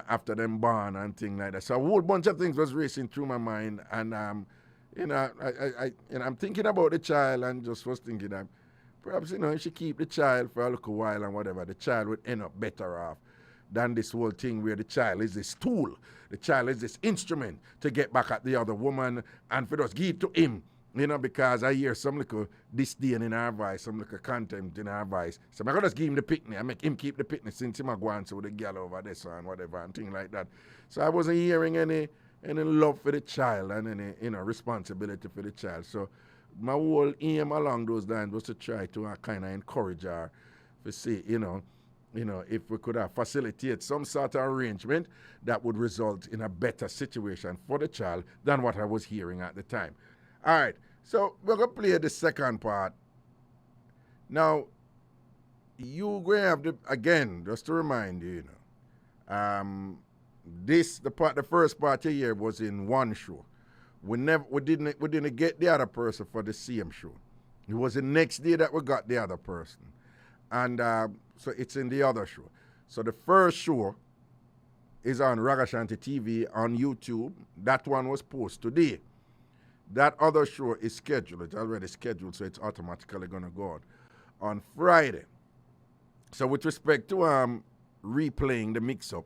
after them born and things like that. So a whole bunch of things was racing through my mind, and I'm thinking about the child and just was thinking that perhaps, you should keep the child for a little while and whatever. The child would end up better off than this whole thing where the child is this tool. The child is this instrument to get back at the other woman and for us give it to him, because I hear some little disdain in our voice, some little contempt in our voice. So I'm going to just give him the picnic. I make him keep the picnic since him go on to the girl over there and whatever and things like that. So I wasn't hearing any love for the child and any, responsibility for the child. So my whole aim along those lines was to try to kind of encourage her to see, if we could facilitate some sort of arrangement that would result in a better situation for the child than what I was hearing at the time. All right, so we're going to play the second part. Now, you're going to have again, just to remind you, the first part you hear was in one show. We didn't get the other person for the same show. It was the next day that we got the other person. And so it's in the other show. So the first show is on Ragashanti TV on YouTube. That one was posted today. That other show is scheduled. It's already scheduled, so it's automatically going to go on Friday. So with respect to replaying the mix-up,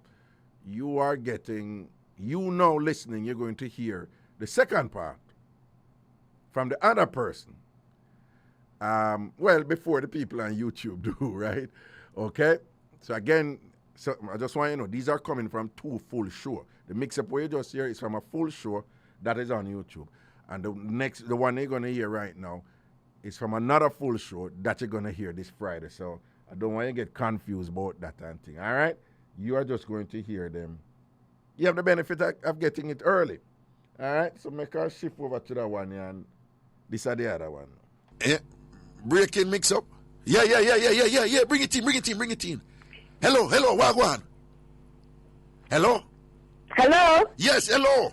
you are getting, now listening, you're going to hear the second part from the other person. Before the people on YouTube do, right? Okay? So again, I just want you to know, these are coming from two full shows. The mix-up where you just hear is from a full show that is on YouTube. And the one you're going to hear right now is from another full show that you're going to hear this Friday. So I don't want you to get confused about that and thing, all right? You are just going to hear them. You have the benefit of getting it early. All right? So make a shift over to that one, and this is the other one. Yeah. Breaking mix up. Yeah. Bring it in. Hello, Wagwan. Hello? Hello? Yes, hello.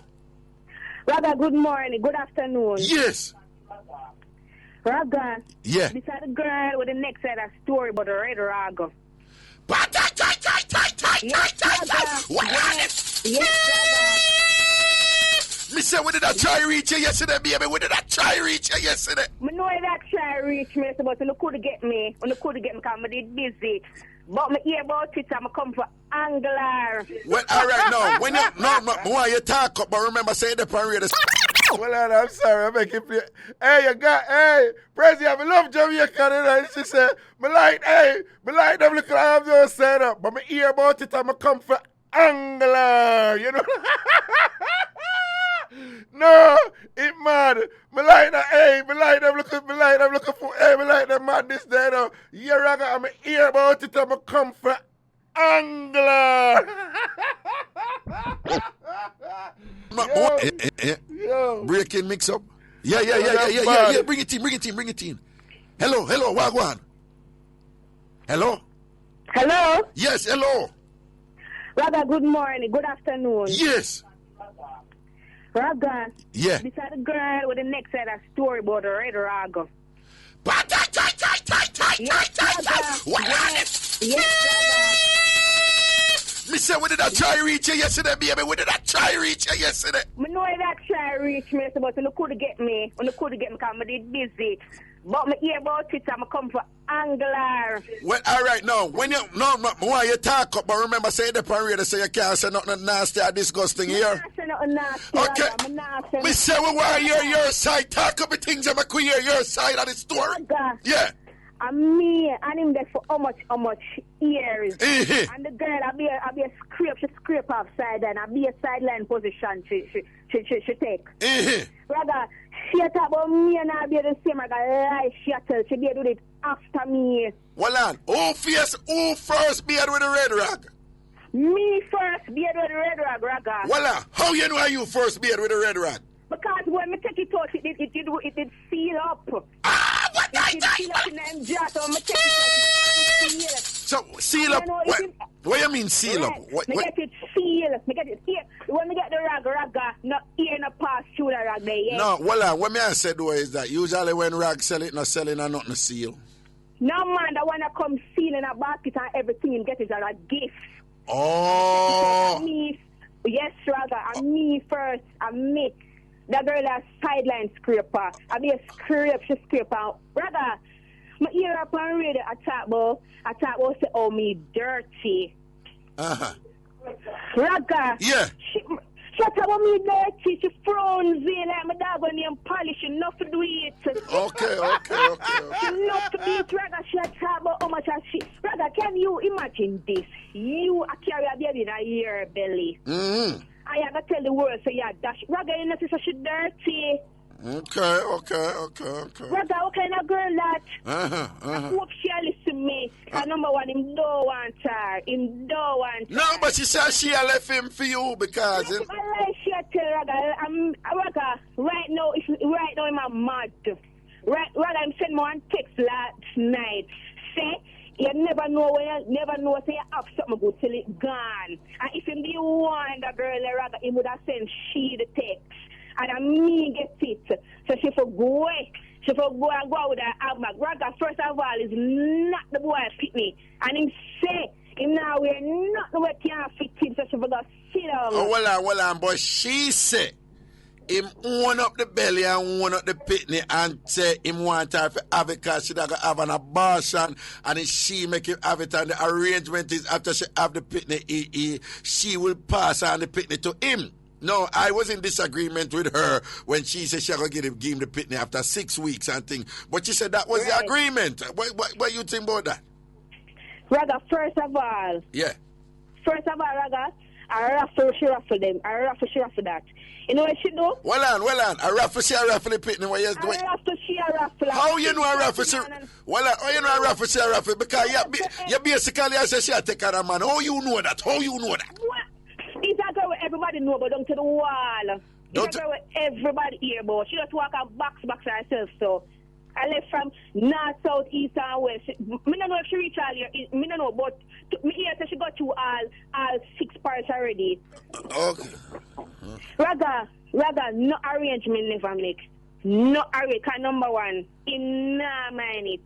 Raga, good morning. Good afternoon. Yes. Raga. Yeah. This is the girl with the next side of story about the Red Rag. Me say we did a try reach you yesterday, baby. We did a try reach you yesterday. I know that try reach me, but you couldn't get me. You couldn't get me because I did busy. But me hear about it, I'm come for angler. Well, all right, now, when you, why you talk up, but remember, say the parade. Well, I'm sorry, I'm making play. Hey, you got, hey, President, I love Jamaica, and she said, me like them look like I'm just set up, but me hear about it, I'm come for angler, you know. No, it mad. Me like that, hey, me like them looking for, hey, me like them madness there, though. Yeah, Raga, I'm hear about it, I'm come for angler. Yo. Breaking mix up. Yeah. Bring it in. Hello, Wagwan. Hello? Hello? Yes, hello. Raga, good morning, good afternoon. Yes. Raga, Yeah. this is the girl with the next side of story about the Red Rag. Yes, Raga. Me say, we did a try reach you yesterday, baby. We did a try reach you yesterday. I know that try reach me, but you couldn't get me. You couldn't get me because I did busy. But me hear about it, I'm come for angler. Well, all right, now, when you, why you talk up, but remember, say the parade, say you can't say nothing nasty or disgusting here. I can't say nothing nasty. Okay. Nasty. Me say, we want to hear your side. Talk up the things that make we hear your side of the story. Raga. Yeah. And me and him there for how much years. Mm-hmm. And the girl, I be a scrape off side and I be a sideline position she take. Mm-hmm. Raga, she talk about me and I be the same. Raga, lie she tell. She be do it after me. Well, on. Who first beard with the red rag? Me first beard with the red rag, Raga. Well, on. How you know you first beard with the red rag? Because when me take it out, it did seal up. What? It did seal up in them jar, so me take it out and seal. So, seal up. What you mean seal up? Me get it seal. Me get it here. When me get the raga, no ear no pass through the rag there, yeah. No, well, what me I said though is that usually when rag sell it, not selling or nothing seal. No man, the one that come seal in a basket and everything and get it as a gift. Oh. Me, yes, raga, and me first, and me. The girl a sideline scraper. I be a she scraper. Raga, my ear up and read I talk about say, oh, me dirty. Uh-huh. Raga. Yeah. She talk about me dirty. She frowns like my dog when I'm polishing. Enough to do it. Okay. Enough to do it, Raga. She talk about how much she... Raga, can you imagine this? You carry a baby in your belly. Mm-hmm. I have to tell the world, so yeah, dash. Raga, you know, so she dirty. Okay. Raga, what kind of girl that? I hope she listen me. Number one, him don't want her. No, but she said she left him for you because... I like she tell Raga, Raga, right now I'm mad. Raga, I'm sending one text last night. Say, you never know say you have something good till it gone. And if him the one the girl Raga, he would have sent she the text. And me get it. So she for go and go out with her outback. Raga, first of all, is not the boy fit me. And him say, him now we're not the way can't fit him, so she for go sit down. Oh, well on, but she said, him own up the belly and own up the pitney and say him want her to have it because she gonna have an abortion and if she make him have it and the arrangement is after she have the pitney, she will pass on the pitney to him. No, I was in disagreement with her when she said she gonna give him the pitney after 6 weeks and things. But she said that was the agreement. What you think about that? Raga, first of all, Raga, I raffle them. I raffle that. You know what she do? Well on. I raffle the pitney. What you doing? I raffle. How you know I raffle? How you know I raffle? Because you basically I say she take care of man. How you know that? What? It's a girl everybody know, but down to the wall. It's a girl everybody hear about. She just walk a box herself, so. I left from north, south, east, and west. I don't know if she reached all here. I don't know, but me hear say she got to all 6 parts already. Okay. Raga, no arrangement never make. No arrangement. Number one, in nah mind it.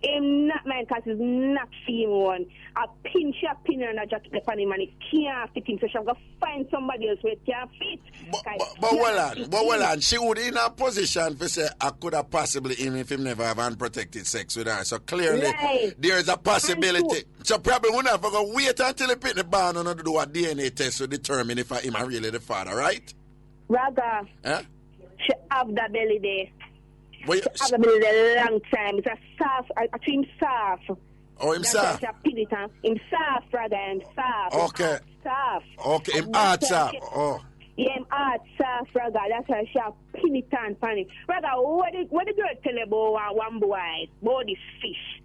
him not mine because it's not him one. A pin and a jacket upon him and it can't fit him, so she'll go find somebody else where it can't fit. But well on, she would in a position to say I could have possibly even if him never have unprotected sex with her. So clearly there's a possibility. So probably we're not going to wait until he put the band on to do a DNA test to determine if him are really the father, right? Raga, she have the belly there. Well, she have the belly there a long time. It's a soft, I think soft. Oh, him soft? Him soft, Raga, him soft. Okay. Soft. Okay, him hard soft. Oh. Yeah, him hard soft, Raga. That's why she have pin it on funny. Raga, what the girl tell you about one boy, about this fish?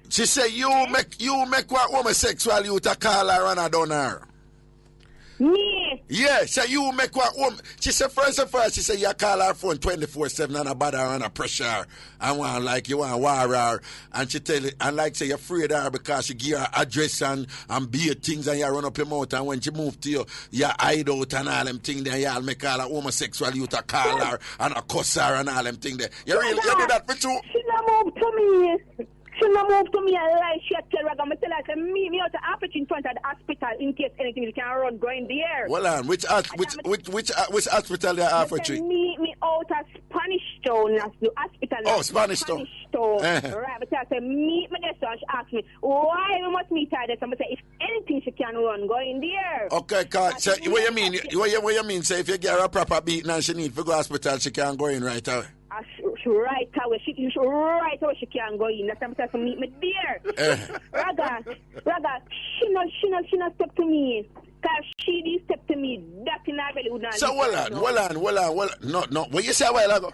She say you make what homosexual you to call her and I done her. Me? Yeah, so you make what woman. She said first of all, she said you call her phone 24/7 and a bother her and a pressure her and want like you want to war her and she tell it and like say you're afraid of her because she give her address and be things and you run up your mouth and when she move to you, you hide out and all them things then y'all make all her homosexual you to call her and a cuss her and all them things there. You really you do that for true? She not move to me. She not move to me and lie. She tell Raga, I tell her, say, me out the office in front of the hospital in case anything you can run go in the air. Well, which hospital they offer you? Me out of Spanish Town, that's the hospital. Oh, Spanish Town. Right, but I say, meet me there, so she ask me, why we must meet her there? So I say, if anything she can run, go in the air. Okay, so what you mean? What you mean? Say if you get her a proper beating and she need to go hospital, she can go in right away. Right away, she can go in. That's why I meet me there. Raga, she not step to me. Cause she did step to me. That in her belly would not. So well on. No. What you say a while ago?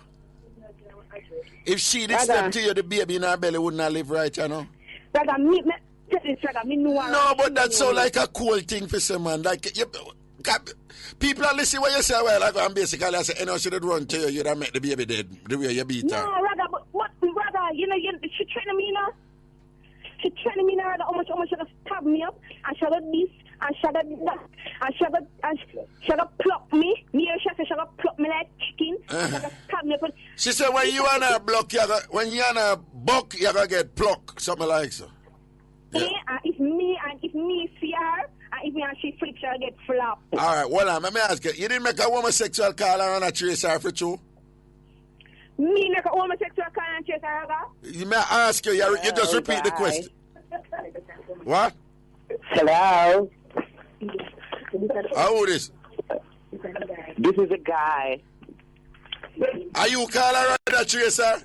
If she did step to you, the baby in her belly would not live right, you know. Raga, me know. No, but that's so like a cool thing for some man. Like you. People are listening what you say a while ago and basically I say, you know, she did run to you, you'd have met the baby dead, the way you beat her. No, Raga, but what, Raga, she training me now. She training me now, Raga, how much she gonna stab me up, and she got this, and she got that, and she got pluck me. Me and she said she got pluck me like chicken, she got stab me up. She said when you on a block, when you on a buck, you gotta get plucked, something like so. Yeah, and if me see her, and if me and she flip, she'll get flopped. All right, well, let me ask you. You didn't make a homosexual call and a trace her for true? Me make a homosexual call and trace her, Raga? You may ask you. You just repeat the question. What? Hello? How old is? This is a guy. Are you calling her and a trace her?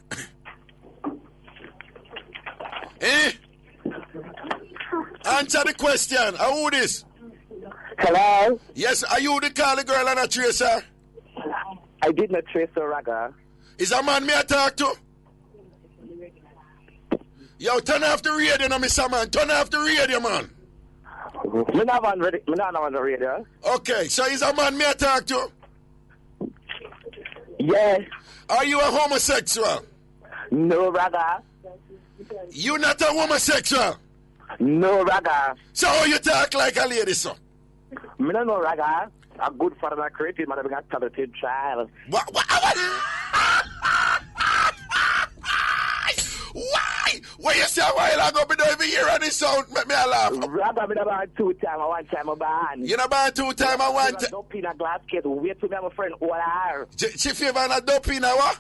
Eh? Answer the question. How old is? Hello? Yes, are you the call the girl and a tracer? I did not trace her, Raga. Is a man me I talk to? Yo, turn off the radio now, Mr. Man. Turn off the radio, man. Me not on the radio. Okay, so is a man me I talk to? Yes. Are you a homosexual? No, Raga. You not a homosexual? No, Raga. So how you talk like a lady, so? Me don't know, Raga. A good father and creative man having a talented child. What? Why? What you say a while ago, me don't even hear any sound, make me a laugh. Raga, me not born 2 times, one time I born. You not born 2 times, one time? Dope in a glass case, wait to me and my friend, all her. She favor a dope in a what?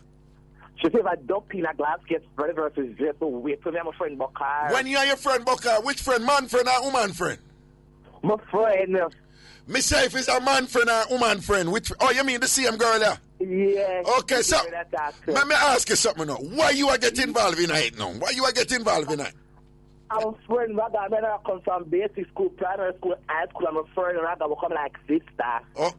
She said a dope in a glass case, brother versus just so wait to me and my friend Bokar. When you and your friend Bokar, which friend, man friend or woman friend? My friend. Me say if it's a man friend or woman friend, which, oh, you mean the same girl there? Yeah. Okay, so, let me ask you something now. Why you are getting involved in it now? Why you are getting involved in it? I'm a friend, Raga. I come from basic school, primary school, high school. I'm a friend, Raga. We come like sister. Oh.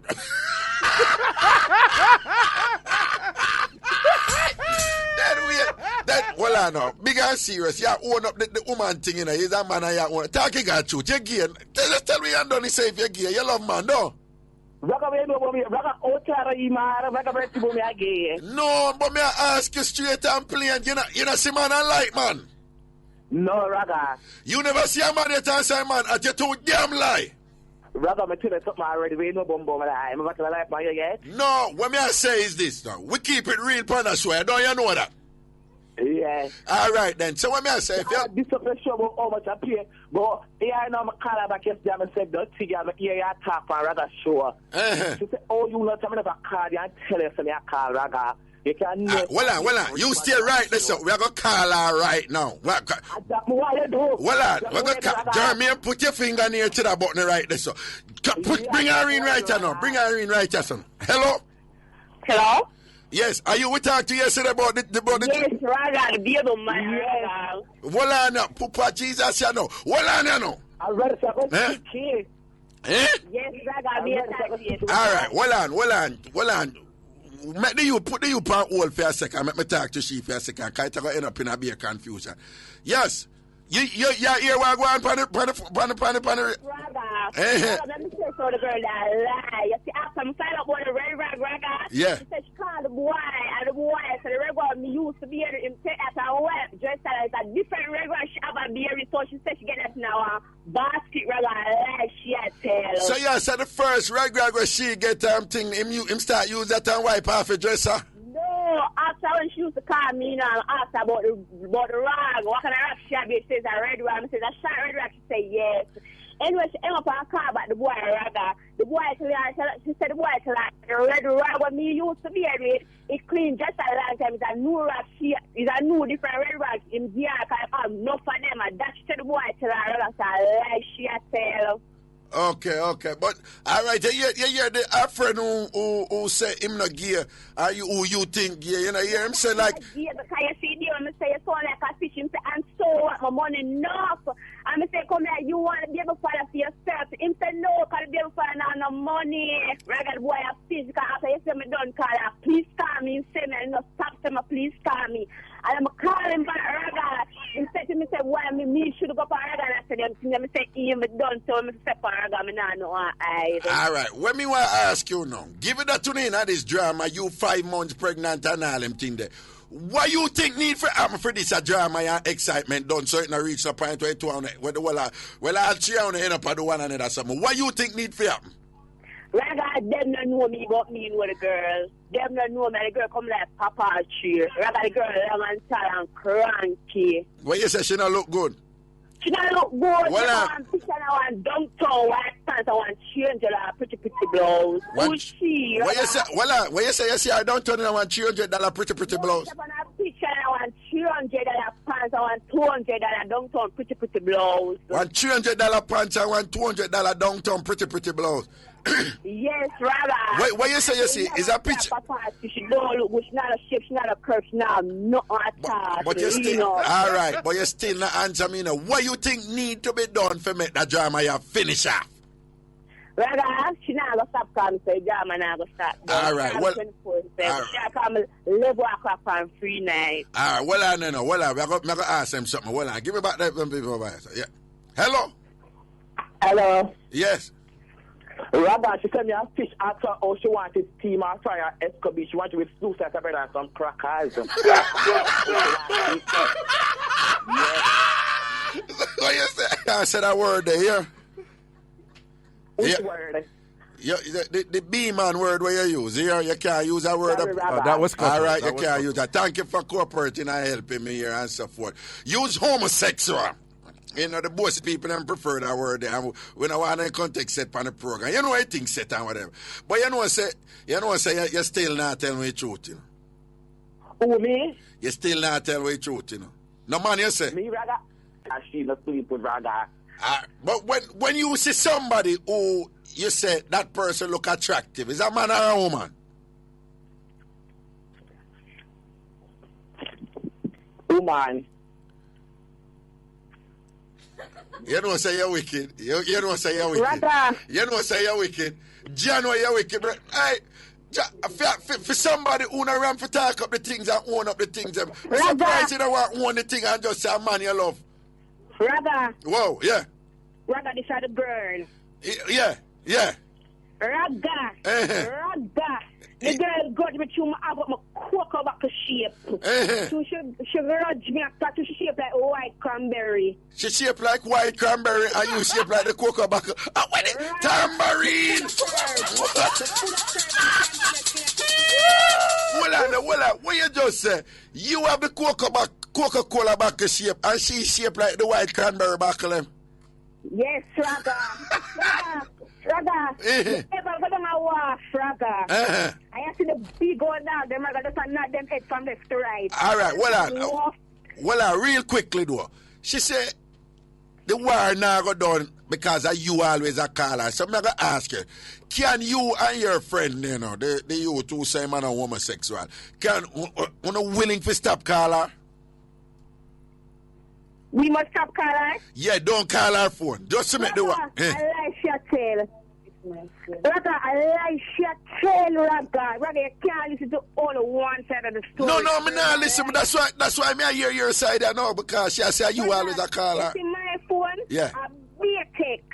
Well, I know. Big and serious. You own up the woman thing, you know. He's a man and you own. Talking got truth. You're gay. Just tell me you don't say if you're gay. You love man, no? Raga, no, but me I ask you straight and plain. You know see man and like man? No, Raga. You never see a man that and say man at you too damn lie. Raga, me tell you something already. We know bum lie. I'm about to lie for you, no, what me I say is this now. We keep it real on the show. Don't you know that? Yeah. Yeah. All right then. So what me I say? If you This is a show about how much I pay. But here I know I'm calling back yesterday and said, don't think I'm here you talk for Raga show. She said, oh, you know, I'm going to call you and tell us I call Raga. You can well on. You stay right there, so we're going to call her right now. What you do? Well on. We're going to call Jeremy, put your finger near to that button right there, so. Bring her in right here now. Bring her in right here, son. Hello? Hello? Yes. Are you we talked to yesterday about the Yes, Raga, the baby man. Well on now. Papa Jesus, you know. Well on you know. I'm ready to go Eh? Yes, Raga, be a All right. Well on. Make the you put the you on hold for a second. Make me talk to she for a second. Because it's going to end up in a bit of confusion. Yes. You hear what going on pan the Raga, let me say so the girl that lie. You see, after I find out about the Red Rag Raga, yeah. she said she called the boy, and the boy said the Red Rag me used to be able to take at her web. Just that it's a different Red Rag she have a beer, so she said she get that now basket Raga lie she had tell. So yeah, so the first Red Rag where she get thing, him start use that and wipe off a dresser. No, after when she used to call me, and ask about the rag, what kind of rag she had, she says a red rag. I says a short red rag, she said yes. Anyway, she ended up on a car about the boy Raga. The boy told her, she said the boy told her, the red rag what me used to be with, it clean just a long time. It's a new rag, it's a new different red rag. In the arc, enough for them, and that she said the boy told her, Raga, so lie she had tell. Okay. But all right, you hear the a friend who say him not gear, are you who you think gear? You know, hear him say like yeah, because you see the one say you sound like a fish, him say, and so what my money enough. And I say, come here, you want to be able to follow for yourself. Him say no, because be able to follow now no money. Ragged boy a fish, because after you say me done call her, please call me. Him say me no stop say me, please call me. And I'm calling back Raga. He said to me, say, why me should go for Raga? And I said, them say, me done, so me say for Raga, me not know either. all right, what me want to ask you now, give it that to me now this drama, you 5 months pregnant and all them thing there. What you think need for happen for this a drama and excitement done so it not reach a point where it where the well I'll cheer on the end up of the one another something. What you think need for happen? Raga, them don't know me, but me know the girl. Them don't know me, the girl come like Papa Tree. Raga, the girl long and tall and cranky. What you say she not look good? She don't look good. Well, I want picture, I want downtown, white pants, I want change, like pretty blouse. Who's she? What you say? What you say? You see her downtown and I want $300 pretty blouse. I want a picture, I want $300 pants, I want $200 downtown, pretty blouse. Want $300 pants, I want $200 downtown, pretty blouse. Yes, Raga. What you say? You see? Is a picture? She don't look good. She not a shape. She not a curve. She not no at But you still, all right. But you still not answer me now. What you think need to be done for make that drama you finish off? Raga, she not gonna stop calling say drama. Not gonna stop. All right. Well, she call me level o'clock on free night. All right. Well, no. Well, I'm gonna ask him something. Well, give me back that people. Yeah. Hello. Hello. Yes. Raga, she said me a fish after how she wanted steam or fry or escobie. She wanted with stew sauce bread and some crackers. What you say? I said a word there. Which word? The B-man word where you use here, you can't use a word. That was cut. All right, you can't use that. Thank you for cooperating and helping me here and so forth. Use homosexual. You know, the most people don't prefer that word there. We don't want any context set on the program. You know, I think set and whatever. But you still not telling me the truth, you know. Who, me? You still not telling me the truth, you know. No man, you say. Me, Raga? She not sleep with Raga. But when you see somebody who you say that person look attractive, is that man or a woman? Woman. You don't say you're wicked. You don't say you're wicked. Raga. You don't say you're wicked. John, you're wicked, bro. Hey, for somebody who not run for talk up the things and own up the things, I'm surprised you don't want to own the thing and just say a man you love. Raga. Whoa, yeah. Raga, this is the girl. Yeah. Raga. Raga. The girl got me to my cocoa back to shape. So she grudge me after she shape like white cranberry. She shape like white cranberry and you shape like the cocoa back. What is Tambourine? Hold on. What you just say? You have the cocoa back Coca-Cola bottle shape, and she shaped like the white cranberry bottle. Yes, Raga. Raga. Ever go down a wash, Raga. I see the big old dog, them Raga just nod them head from left to right. All right, well, real quickly though. She said the war now go done because of you always a caller. So I'm going to ask you, can you and your friend, you know, the you two say man are homosexual, can you willing to stop caller? We must stop caller? Yeah, don't call her phone. Just to make the one. I like your tail. Raga, I like your tail, Raga. Raga, you can't listen to all one side of the story. No, me not listen. But that's why me I hear your side I know, because she say you always a caller. See my phone? Yeah. A beer text.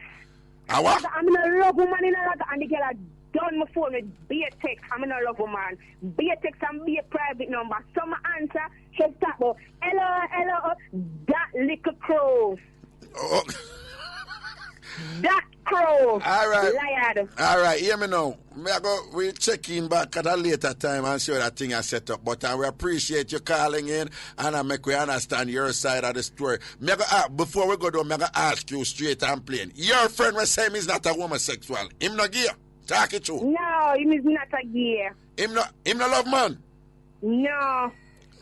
A what? Raga, I'm in a love woman in a Raga, and the girl are done my phone with beer text. I'm in a love woman. Beer text and beer private number. So my answer, she'll start about, hello, that little crow. Oh. That crow. All right. Liar. All right, hear me now. We'll check in back at a later time and see what that thing I set up. But we appreciate you calling in, and I make we understand your side of the story. Before we go down, I'm going to ask you straight and plain. Your friend was saying he's not a homosexual. Him not gay. Talk it true. No, him is not a gay. Him not love man? No.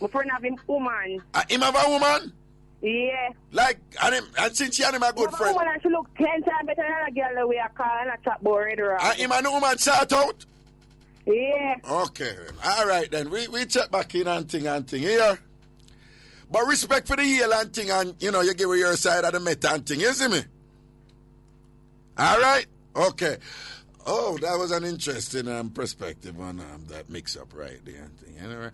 My friend have him woman. Him have a woman? Yeah. Like, and since you and him a good friend. Woman, she look 10 times better than a girl the way I call and I chat about Red Rag. And him and the woman sort out? Yeah. Okay. All right then. We check back in and thing here. But respect for the heel and thing, and you know, you give your side of the meta and thing, you see me? All right? Okay. Oh, that was an interesting perspective on that mix-up right there. Anyway.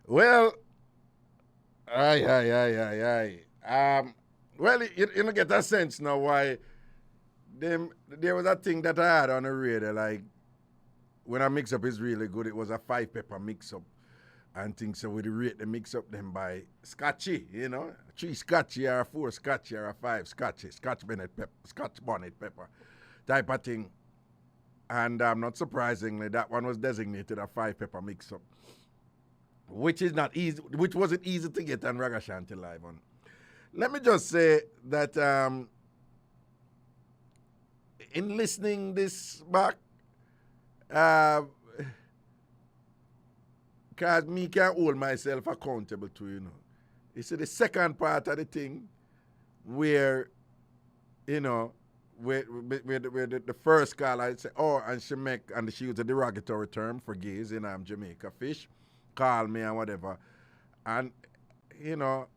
Well, well, you don't get a sense now why there was a thing that I had on the radio, like, when a mix-up is really good, it was a 5-pepper mix-up. And things, so we'd rate the mix-up them by Scotchy, you know, 3 Scotchy or 4 Scotchy or 5 Scotchy, Scotch bonnet pepper type of thing. And not surprisingly, that one was designated a 5-pepper mix-up, which wasn't easy to get on Ragashanti Live on. Let me just say that in listening this back, because me can't hold myself accountable to, you know. It's the second part of the thing where, you know, where the first call I say, oh, and she used a derogatory term for gays in Jamaica, fish, call me and whatever. And, you know,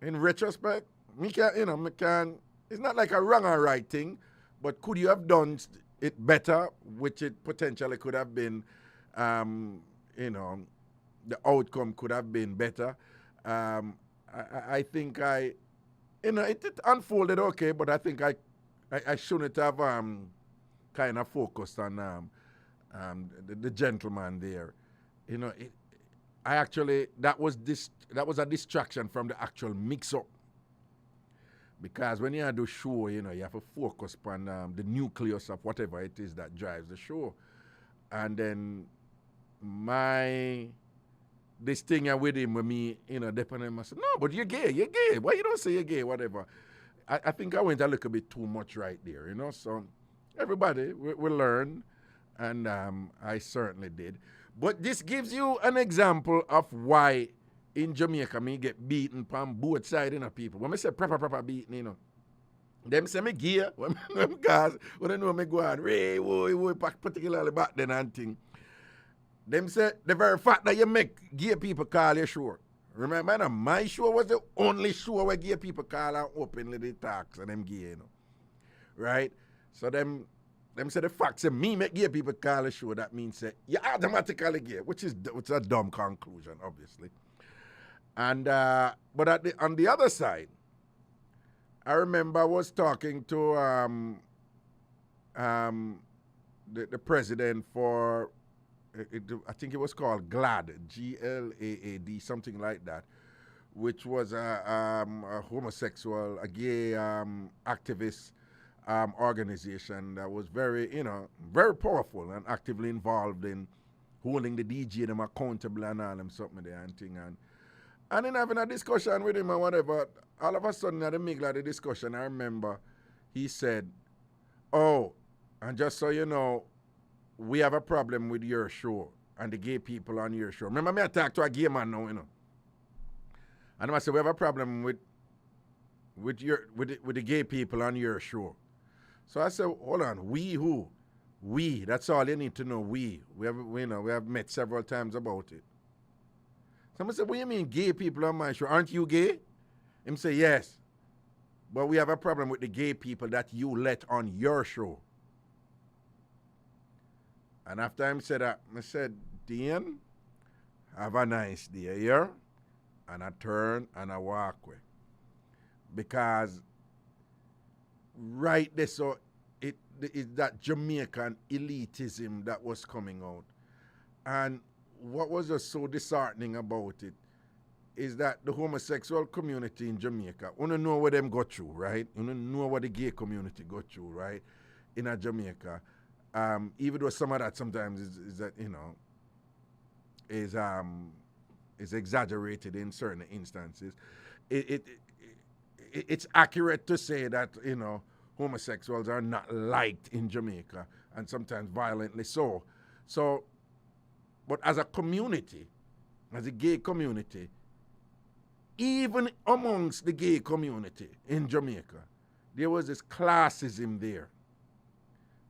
in retrospect, me can, it's not like a wrong or right thing, but could you have done it better, which it potentially could have been, you know, the outcome could have been better. I think it unfolded okay, but I think I shouldn't have kind of focused on the gentleman there. You know, that was a distraction from the actual mix-up. Because when you do show, you know, you have to focus on the nucleus of whatever it is that drives the show. And then this thing with him, with me, you know, depending on, I said, no, but you're gay. Why you don't say you're gay, whatever? I think I went a little bit too much right there, you know. So everybody will learn, and I certainly did. But this gives you an example of why in Jamaica me get beaten from both sides, you know, people. When I say proper beaten, you know, them say me gay, when they know me go on, particularly back then and thing. Them say the very fact that you make gay people call you short. Remember, my show was the only show where gay people call and openly they talk, so them gay, you know. Right? So them say the fact say me make gay people call a show, that means say you're automatically gay, which is a dumb conclusion, obviously. And but on the other side, I remember I was talking to the president for I think it was called GLAAD, GLAAD, something like that, which was a homosexual, a gay activist organization that was very, very powerful and actively involved in holding the DJ them accountable and all them something there and thing. And in having a discussion with him and whatever, all of a sudden at the middle of the discussion, I remember he said, "Oh, and just so you know, we have a problem with your show and the gay people on your show." Remember me I talk to a gay man now, And I said, "We have a problem with the gay people on your show." So I said, "Hold on, we who? We, that's all you need to know, we. We have met several times about it." Someone said, "What do you mean gay people on my show? Aren't you gay?" Him say, "Yes. But we have a problem with the gay people that you let on your show." And after him said that, I said, "Dean, have a nice day here." And I turn and I walk away. Because right there, so it is that Jamaican elitism that was coming out. And what was just so disheartening about it is that the homosexual community in Jamaica, you don't know what them go through, right? You don't know what the gay community go through, right? In a Jamaica. Even though some of that sometimes is exaggerated in certain instances. It's accurate to say that, homosexuals are not liked in Jamaica, and sometimes violently so. So, but as a community, as a gay community, even amongst the gay community in Jamaica, there was this classism there.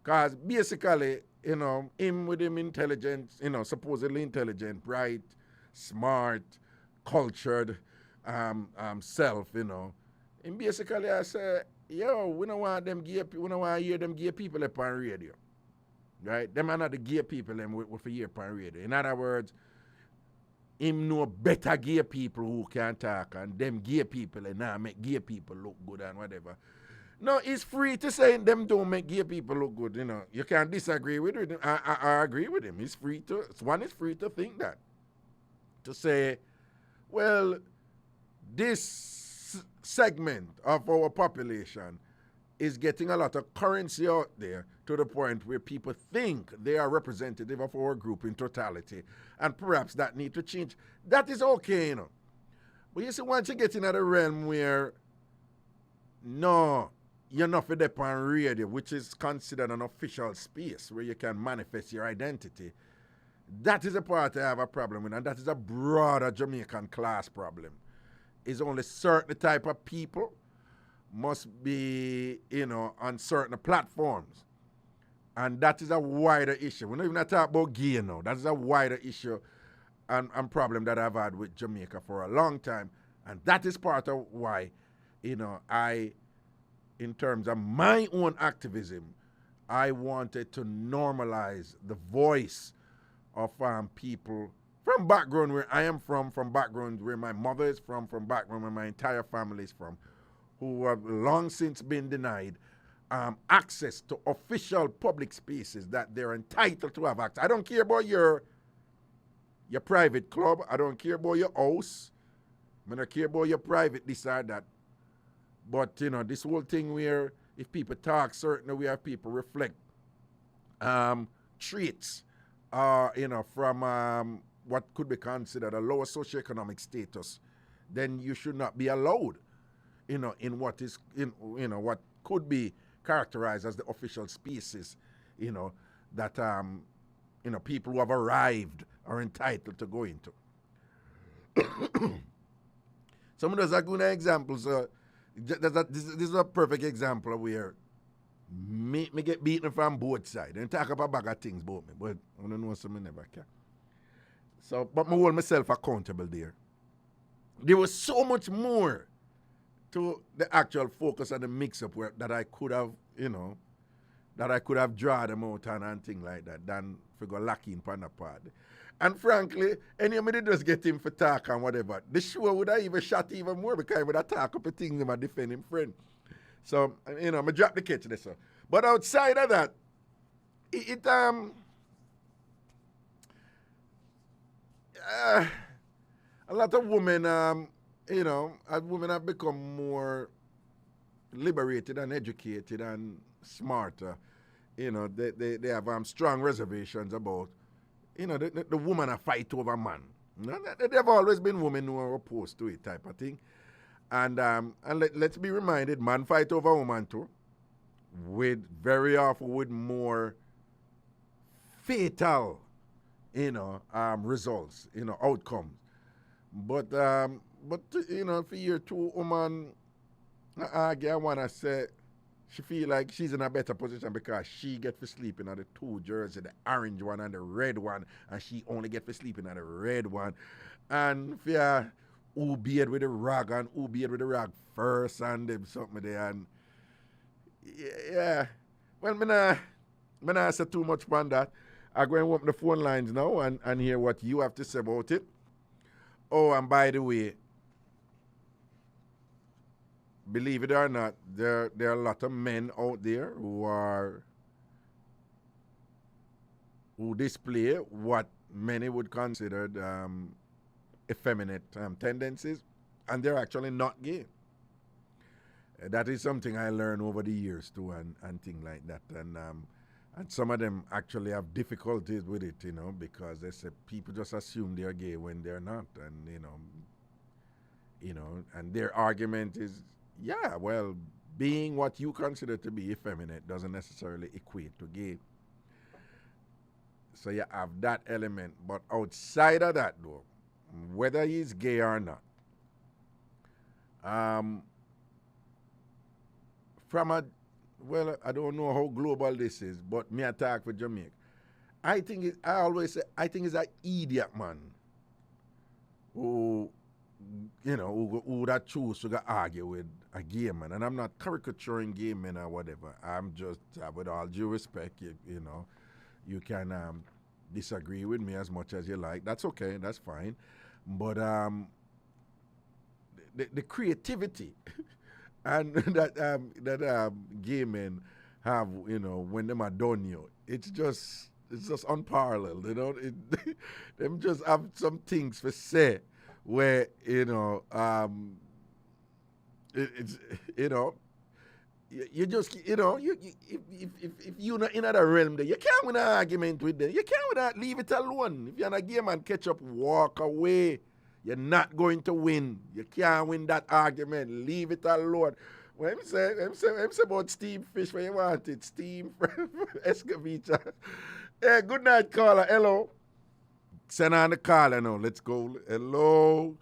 Because basically, him with him intelligent, supposedly intelligent, bright, smart, cultured self, And basically I say, yo, we don't want to hear them gay people up on radio. Right? Them are not the gay people them with for hear on radio. In other words, him know better gay people who can talk, and them gay people and now make gay people look good and whatever. No, it's free to say them don't make gay people look good, You can't disagree with him. I agree with him. It's free to think that. To say, well, this segment of our population is getting a lot of currency out there to the point where people think they are representative of our group in totality, and perhaps that need to change. That is okay, But you see, once you get into the realm where, no, you're not for the on radio, which is considered an official space where you can manifest your identity, that is a part I have a problem with, and that is a broader Jamaican class problem. It's only certain type of people must be, on certain platforms. And that is a wider issue. We're not even talking about gay now. That is a wider issue and problem that I've had with Jamaica for a long time. And that is part of why, I, in terms of my own activism, I wanted to normalize the voice of people from background where I am from background where my mother is from background where my entire family is from, who have long since been denied access to official public spaces that they're entitled to have access. I don't care about your private club. I don't care about your house. I don't care about your private this or that. But, this whole thing where if people talk certain way, have people reflect traits, from what could be considered a lower socioeconomic status, then you should not be allowed, in what is, what could be characterized as the official spaces, that, people who have arrived are entitled to go into. Some of those are good examples. This is a perfect example of where me get beaten from both sides. And talk about a bag of things about me, but I don't know something never can. So, but I hold myself accountable there. There was so much more to the actual focus of the mix-up that I could have, that I could have drawn them out and things like that than for go lacking on the part. And frankly, anybody just get him for talk and whatever. The show would have even shot even more because I would have talk up a thing and defend him friend. So, I drop the catch this. But outside of that, a lot of women, as women have become more liberated and educated and smarter, you know, they have strong reservations about, you know, the woman a fight over man. There have always been women who are opposed to it type of thing. And let's be reminded, man fight over woman too, very often with more fatal, you know, results, you know, outcomes. But you know, for year two, woman, I want to say, she feel like she's in a better position because she get for sleeping at the two jersey, the orange one and the red one, and she only get for sleeping at the red one. And for who beard with the rag and who beard with the rag first and them something there. And yeah, well, me not say too much on that. I'm going to open the phone lines now and hear what you have to say about it. Oh, and by the way, believe it or not, there are a lot of men out there who display what many would consider effeminate tendencies, and they're actually not gay. That is something I learned over the years too, and things like that. And some of them actually have difficulties with it, you know, because they say people just assume they're gay when they're not, and you know, and their argument is, yeah, well, being what you consider to be effeminate doesn't necessarily equate to gay. So you have that element, but outside of that, though, whether he's gay or not, well, I don't know how global this is, but me attack for Jamaica. I always say, I think it's an idiot man who, you know, who would choose to argue with a gay man. And I'm not caricaturing gay men or whatever. I'm just, with all due respect, you know, you can disagree with me as much as you like. That's okay. That's fine. But the creativity and that gay men have, you know, when them are done you, it's just unparalleled, you know. Them just have some things for say where, you know, it's, you know, you just, you know, if you're not in that realm there, you can't win an argument with them. You can't win that, leave it alone. If you're not a gay man, catch up, walk away. You're not going to win. You can't win that argument. Leave it alone. When I'm say about steam fish when you want it, steam escovitch. Hey, good night, caller. Hello. Send on the caller now. Let's go. Hello.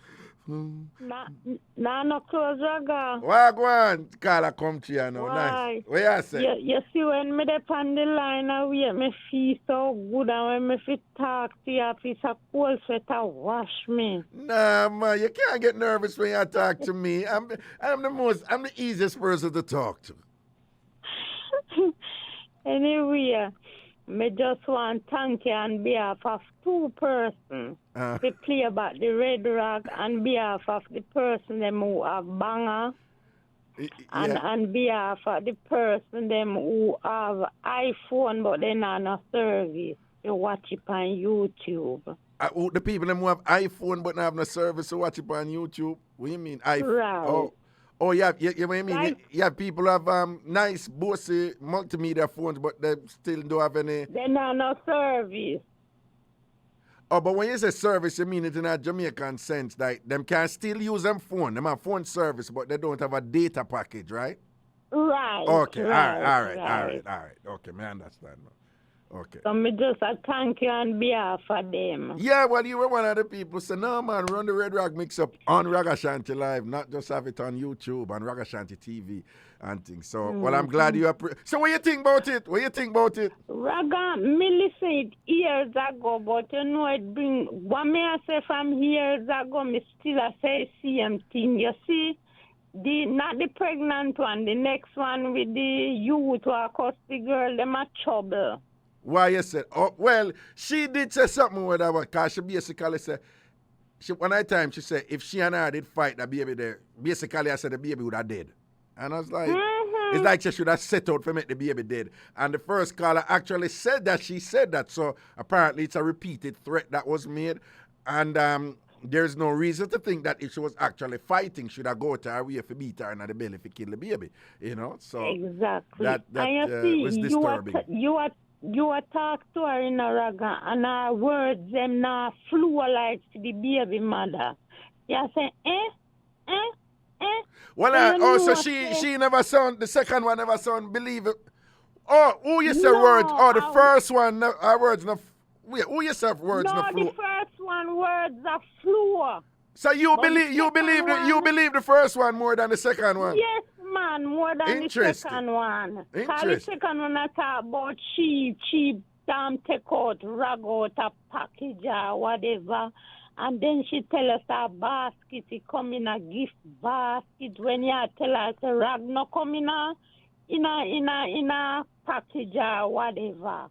No close, Raga. Wagwan. Caller come to you now. Why? Nice. What you say? You see, when me dey on the line, I me feel so good, and when me fit talk to you, it's a cold sweater wash me. Nah, man, you can't get nervous when you talk to me. I'm the easiest person to talk to. Anyway, me just want to thank you on behalf of two persons to play about the Red Rag on behalf of the person them who have banger and on behalf of the person them who have iPhone but they not no service to watch it on YouTube. The people them who have iPhone but not have no service to watch it on YouTube? What do you mean iPhone? Right. Oh, yeah, what you mean? Right. Yeah, people have nice, bossy multimedia phones, but they still don't have any. They not no service. Oh, but when you say service, you mean it in a Jamaican sense, like them can still use them phone. Them have phone service, but they don't have a data package, right? Right. Okay, right, all right. Okay, me understand now. Okay. So me just thank you on behalf of them. Yeah, well, you were one of the people say, no, man, run the Red Rag Mixup on Ragashanti Live, not just have it on YouTube and Ragashanti TV and things. So, well, I'm glad you So, what you think about it? Raga, me listen it years ago, but you know it bring, what me I say from years ago, me still I say same thing. You see, not the pregnant one, the next one with the youth who are cost the girl, them are trouble. Why you said? Oh, well, she did say something with that one, because she basically said, one night time she said, if she and I did fight that baby there, basically I said the baby would have dead. And I was like, it's like she should have set out for make the baby dead. And the first caller actually said that she said that. So apparently it's a repeated threat that was made. And there's no reason to think that if she was actually fighting, should I go to her way if beat her in the belly if he kill the baby, you know? So exactly. that was disturbing. You talk to her in a raga, and her words them now flew like the baby mother. You say, Well, so she never sound, the second one never sound believe it. Oh, who you say words? Oh, the first one, her words no. Wait, who you say words no flew? No, the first one words are flew. So you believe the first one more than the second one? Yes, man, more than the second one. The second one I talk about cheap, take out, rag out a package or whatever. And then she tell us a basket, it come in a gift basket. When you tell us a rag no come in a package or whatever.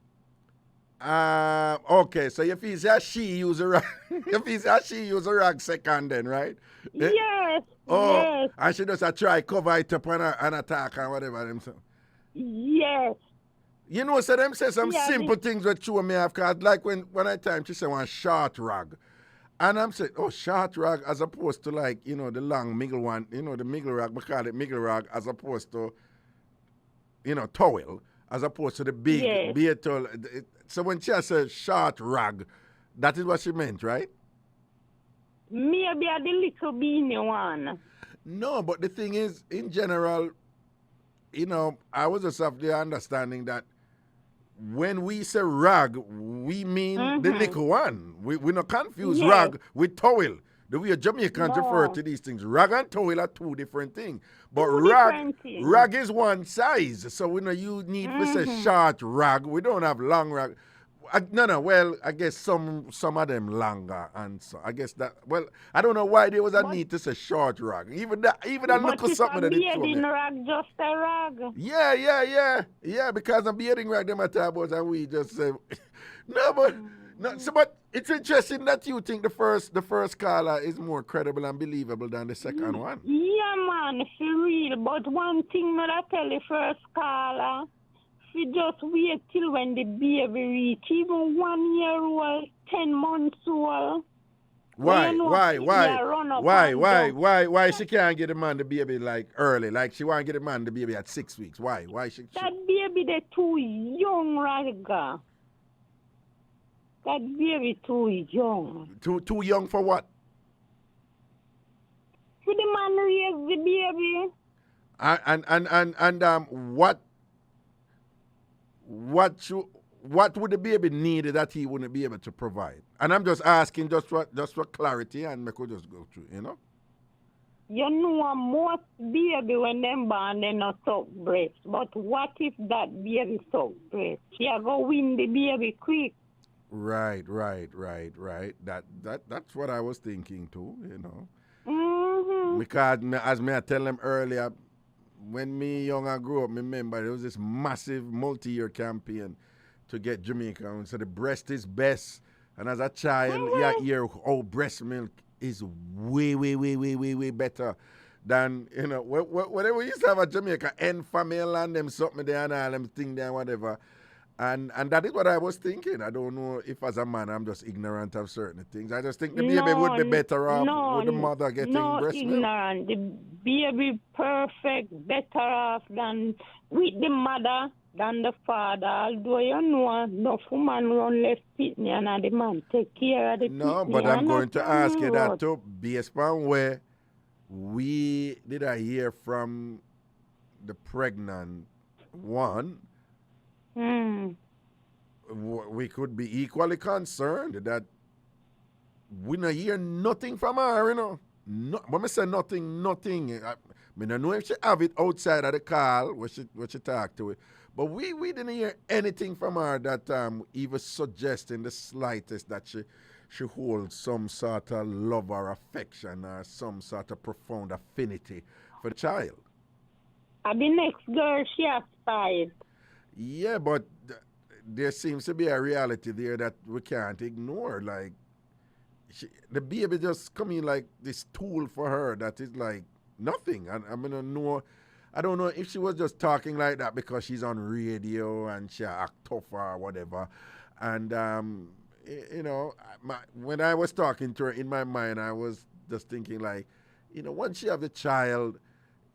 Okay, so if he says she use a rag, rag second then, right? Yes. Oh, yes. And she just try cover it up and attack and whatever themselves. Yes. You know, so them say some simple things that you may have cause like when I time she say one short rag. And I'm saying, oh, short rag as opposed to like, you know, the long middle one, you know, the middle rag, we call it middle rag as opposed to, you know, towel, as opposed to the big beetle. So when she says short rag, that is what she meant, right? Maybe the little beanie one. No, but the thing is, in general, you know, I was just of the understanding that when we say rag, we mean the little one. We not confuse rag with towel. The way Jamaicans refer to these things, rag and towel are two different things. But rag is one size. So we know you need to say short rag. We don't have long rag. Well, I guess some of them longer, and so I guess that. Well, I don't know why there was a need to say short rag. Even that look something that it bearding rag, just a rag. Yeah. Because a bearding rag, them at about, and we just say but it's interesting that you think the first caller is more credible and believable than the second one. Yeah, man, for real. But one thing that I tell the first caller. We just wait till when the baby reach even 1 year old, 10 months old. Why she can't get a man the baby like early? Like she want to get a man the baby at 6 weeks. Why she that baby they too young, Raga. That baby too young. Too young for what? For the man raise the baby. And what would the baby need that he wouldn't be able to provide? And I'm just asking just for clarity, and we could just go through, you know? You know, most baby when them born, they not suck breast. But what if that baby suck breast? She go win the baby quick. Right. That's what I was thinking too, you know? Because as I tell them earlier, when me young and grew up, me remember there was this massive multi-year campaign to get Jamaica. So the breast is best. And as a child, you hear, oh, breast milk is way better than, you know, whatever we used to have at Jamaica, family and them something there and all them thing there and whatever. And that is what I was thinking. I don't know if as a man I'm just ignorant of certain things. I just think the baby would be better off with the mother getting breast milk. No, ignorant. The baby perfect, better off than with the mother than the father. Although you know, no woman run left pitney and the man take care of the pitney. No, but I'm going to ask you that too. Based on where we did I hear from the pregnant one, we could be equally concerned that we don't hear nothing from her, you know. When I say nothing, I don't know if she have it outside of the call where she talk to it. But we didn't hear anything from her that even suggesting the slightest that she holds some sort of love or affection or some sort of profound affinity for the child. And the next girl, she has 5. Yeah, but there seems to be a reality there that we can't ignore. Like, the baby just coming like this tool for her that is like nothing. And I don't know if she was just talking like that because she's on radio and she act tough or whatever. And, you know, when I was talking to her in my mind, I was just thinking like, you know, once she have the child,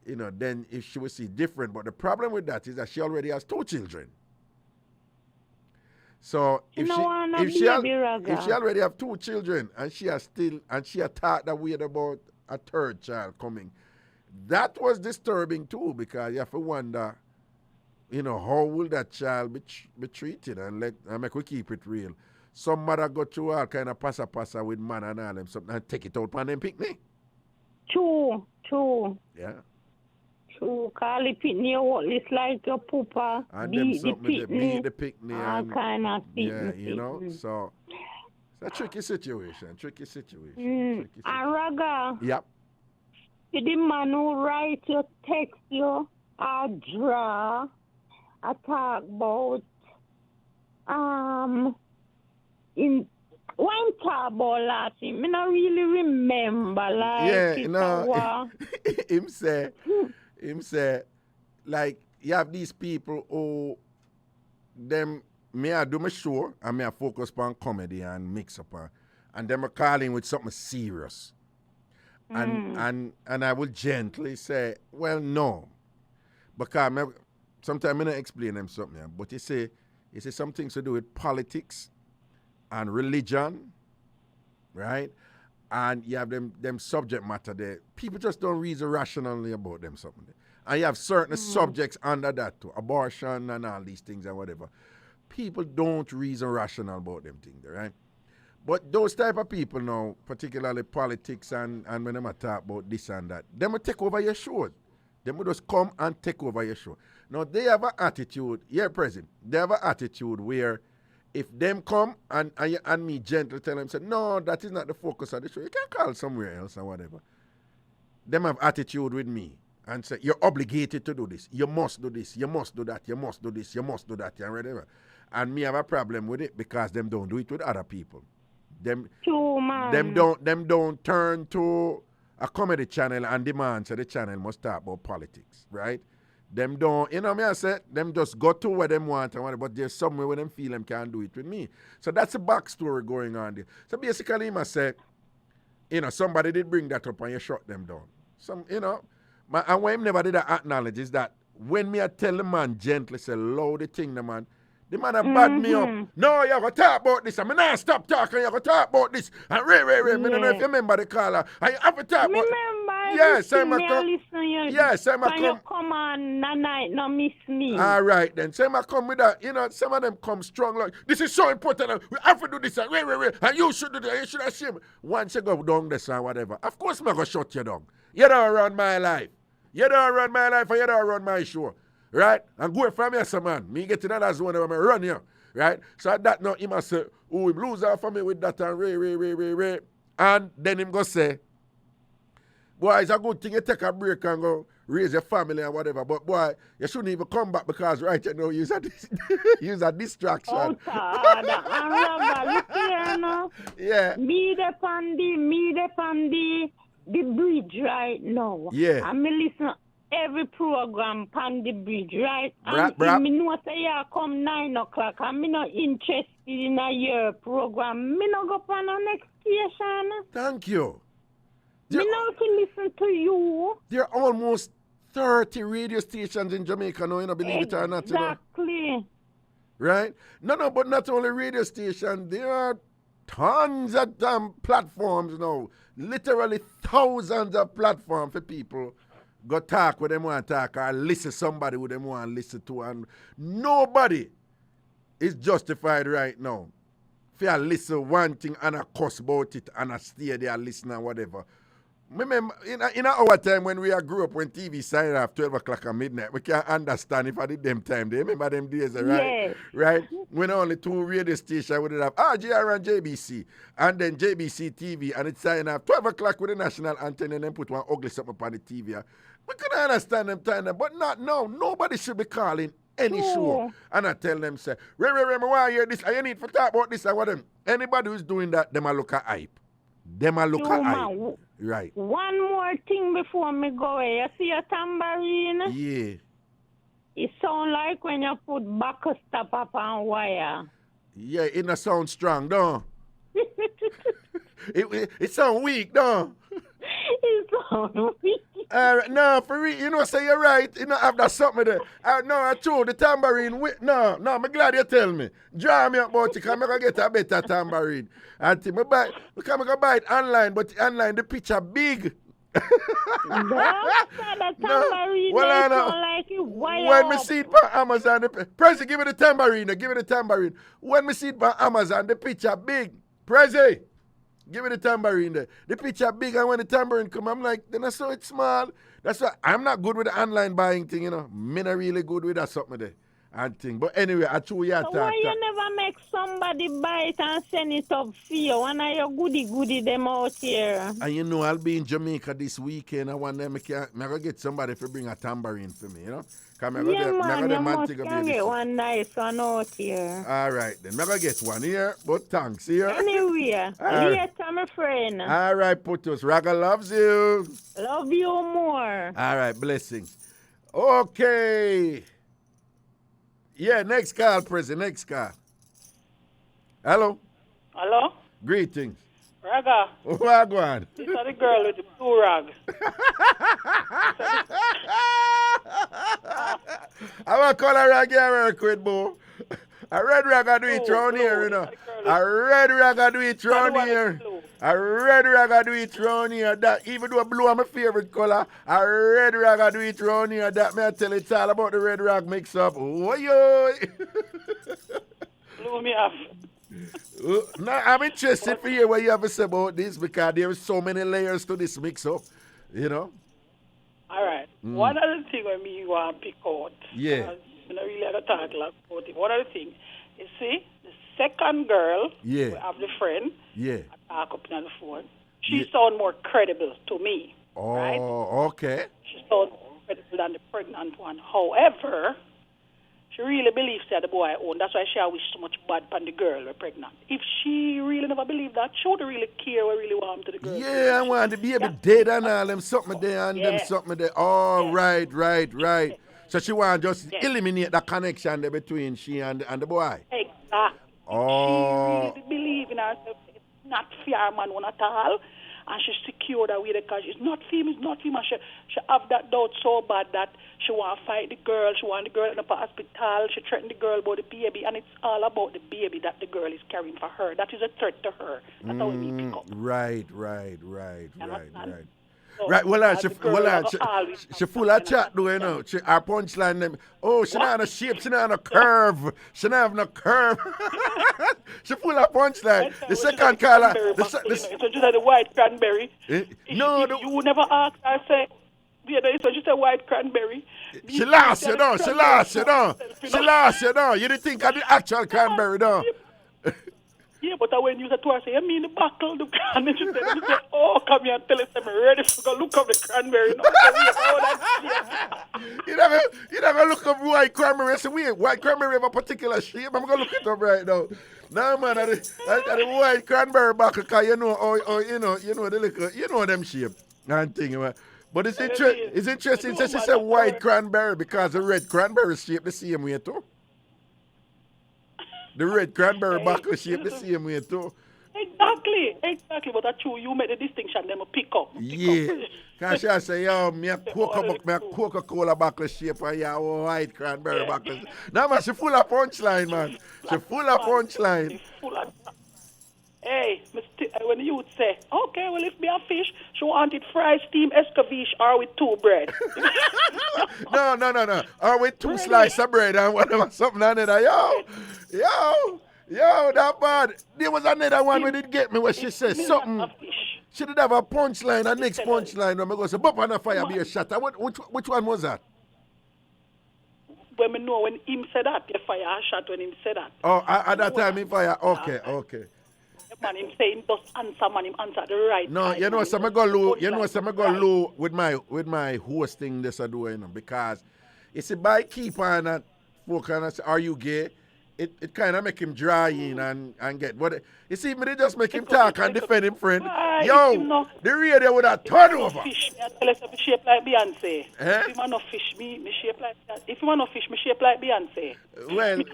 you know, then if she would see different. But the problem with that is that she already has 2 children. So if she already have 2 children and she had thought that we had about a 3rd child coming, that was disturbing too, because you have to wonder, you know, how will that child be treated? And make we keep it real. Some mother go through all kind of passa with man and all them something and take it out on them picnic. True. Yeah. True. Call the picnic out, it's like your pooper. And them something beat the picnic. All kind of yeah, you know. So it's a tricky situation. And Raga. Yep. The man who write you, text you, or draw, or talk about in one talk about last thing, I don't really remember like him say like you have these people who I do my show and I focus on comedy and mix up and them are calling with something serious. And I will gently say, well, no. Because sometimes I don't explain them something, but you say some things to do with politics and religion, right? And you have them subject matter there. People just don't reason rationally about them something. And you have certain subjects under that too, abortion and all these things and whatever. People don't reason rational about them things, right? But those type of people now, particularly politics and when they talk about this and that, they will take over your show. They will just come and take over your show. Now, they have an attitude, present, they have an attitude where if them come and me gently tell them, say, no, that is not the focus of the show. You can call somewhere else or whatever. Them have attitude with me and say, you're obligated to do this. You must do this. You must do that. You must do this. You must do that. And whatever. And me have a problem with it because them don't do it with other people. Them don't turn to a comedy channel and demand so the channel must talk about politics, right? Them don't, you know me I said, them just go to where them want and whatever, but there's somewhere where them feel them can't do it with me. So that's a backstory going on there. So basically, I say, you know, somebody did bring that up and you shut them down. And what him never did acknowledge is that when me I tell the man gently, say, loud the thing, the man have bad me up. No, you have to talk about this. I'm not stop talking. You have to talk about this. And Ray. I don't know if you remember the caller. I have to talk about. Yes, I'm come. Yes, I'm come. You come on night, no miss me. All right then. So I come with that. You know, some of them come strong like this is so important. We have to do this. And Ray. And you should do that. You should assume. Once you go down this and whatever. Of course, I'm gonna shut you down. You don't run my life. You don't run my life, and you don't run my show. Right? And go from here, some man. Me get in another zone where I run here. Right? So at that now, he must say, oh, him lose out for me with that and Ray. And then him go say, boy, it's a good thing you take a break and go raise your family and whatever. But boy, you shouldn't even come back because right now use a distraction. Oh, God. Look here now. Yeah. Me the bridge right now. Yeah. I'm listening every program on the bridge, right? And me know say you come 9 o'clock and me not interested in a year program. Me not go on the next station. Thank you. Me not to listen to you. There are almost 30 radio stations in Jamaica now, you know, believe it or not. Exactly. You know? Right? No, but not only radio stations, there are tons of platforms now. Literally thousands of platforms for people go talk with them want to talk or listen to somebody with them want to listen to. And nobody is justified right now if you listen one thing and a cuss about it and a stay there listen and whatever. Remember, in our time when we grew up, when TV started at 12 o'clock at midnight, we can't understand if I did them time. They remember them days, right? Yes. Right? When only 2 radio stations would have RJR and JBC, and then JBC TV, and it's starting at 12 o'clock with the national antenna, and then put one ugly something upon the TV. We couldn't understand them time, but not now. Nobody should be calling any show. And I tell them, say, Ray, I want to hear this, and you need to talk about this, and what them. Anybody who's doing that, them a look at hype. Hype. Right. One more thing before me go away. You see a tambourine? Yeah. It sound like when you put back a stop up on wire. Yeah, it not sound strong, don't it sound weak, don't It sound weak. No, for real, you know, say you're right. You know, have that something there. No, I told the tambourine. No, I'm glad you tell me. Draw me up about it, because I'm going to get a better tambourine. And me buy it online, but online the picture big. The tambourine like you when me see it on Amazon, Prezi, give me the tambourine. When me see it on Amazon, the picture big. Prezi, give me the tambourine there. The picture big, and when the tambourine come, I'm like, then I saw it small. That's why I'm not good with the online buying thing, you know. Me not really good with that something there. And thing. But anyway, I chew your talk. Why you never make somebody buy it and send it up for you? One of your goody them out here. And you know, I'll be in Jamaica this weekend. I want them, I'm going to get somebody to bring a tambourine for me, you know. You must get one nice one out here. All right, then. I'm going to get one here, but thanks here. Anyway, later, my friend. All right, Putus. Raga loves you. Love you more. All right, blessings. Okay. Yeah, next call, President. Next call. Hello. Hello. Greetings. Raga. Wagwan. This is the girl with the blue rag. I want to call her rag here real quick, boo. A red rag I do it round here, you know. A red rag I do it round here. A red rag I do it round here. That, even though blue is my favorite color, a red rag I do it round here. That may I tell it's all about the Red Rag Mixup. Yo. Blew me off. Now, I'm interested to hear what you have to say about this, because there are so many layers to this mix-up, you know. All right. One other thing when me want to pick out. Yeah. I don't really have to talk about it. One other thing. You see, the second girl, we have the friend, I talk up on the phone, she sound more credible to me. Oh, right? Okay. She sound more credible than the pregnant one. However, she really believes that the boy own. That's why she always so much bad upon the girl who pregnant. If she really never believed that, she would really care or really want to the girl. Yeah, I want the baby dead and all them something there and them something there. Oh, right. So she want just eliminate the connection there between she and the boy. Exactly. Oh. She really believe in herself. It's not fear man one at all. And she's secure that way because it's not him. And she have that doubt so bad that she want to fight the girl. She want the girl in the hospital. She threatened the girl about the baby. And it's all about the baby that the girl is carrying for her. That is a threat to her. That's how we pick up. Right. Right, she full of chat though, you know. Her punchline them. Oh, she not on a shape, she not on a curve. She not having a curve. She full of punchline. The second caller. So just like the white cranberry. No, you would never ask her, say, so just a white cranberry. She lost, you know. You didn't think of the actual cranberry, though. Yeah, but when you said to her, say, you mean the buckle, the can, and she said, oh, come here and tell us I'm ready to go look up the cranberry. No, you never look up white cranberry. I said, wait, white cranberry have a particular shape? I'm going to look it up right now. No, man, the white cranberry buckle, because you know the liquor, you know them shape and thing. But it's interesting that she said white cranberry because the red cranberry shape the same way too. The red cranberry buckle shape the same way too. Exactly. But that's true. You made the distinction, them pick up. Because she say, yo, me a Coca-Cola buckle shape and you white cranberry buckle. No, man, she full of punchline, man. She full of punchline. Hey, when the youth say, okay, well, if me a fish, she want it fried, steam, escabeche, or with 2 bread. No. Or with 2 slices of bread and whatever, something on it. Yo, that bad. There was another one where did get me where she said something. She did have a punchline, a next punchline. I'm going to say, bop on a fire, be a shot. Which one was that? When me know when him said that, the fire shot when him said that. Oh, at that time he fire. Okay. Man, him saying just answer, man, him answer the right. No, you know, some go low with my hosting this I do, you know, because you see by keep on that folk and I say, are you gay? it kind of make him dry in and get what you see me they just make him talk and defend him friend. Yo, the radio would have turned over. Fish, me I tell you something shape like Beyonce. If you want no fish, me shape like that. If you want no fish, me shape like Beyonce.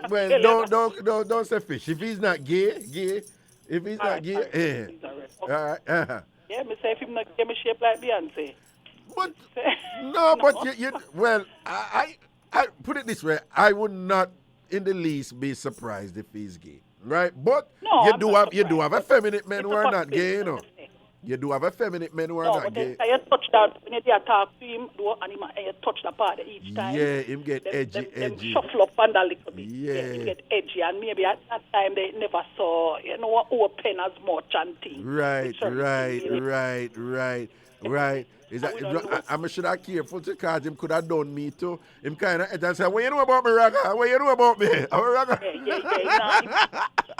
Well, don't say fish. If he's not gay. If he's not gay, all right. Yeah, me say if he's not gay, me shape like Beyonce. But but you well, I put it this way, I would not in the least be surprised if he's gay, right? But you do have effeminate men who are not gay, you know. You do have effeminate men who are not gay. But you touch that when you talk to him, and you touch the part each time. Yeah, him get edgy. Them shuffle up and a little bit. Yeah, him get edgy, and maybe at that time they never saw, open as much and things. Right. Is that I'm sure I'm careful because him could have done me too. Him kind of and say, what you know about me, Raga? What you know about me? Raga?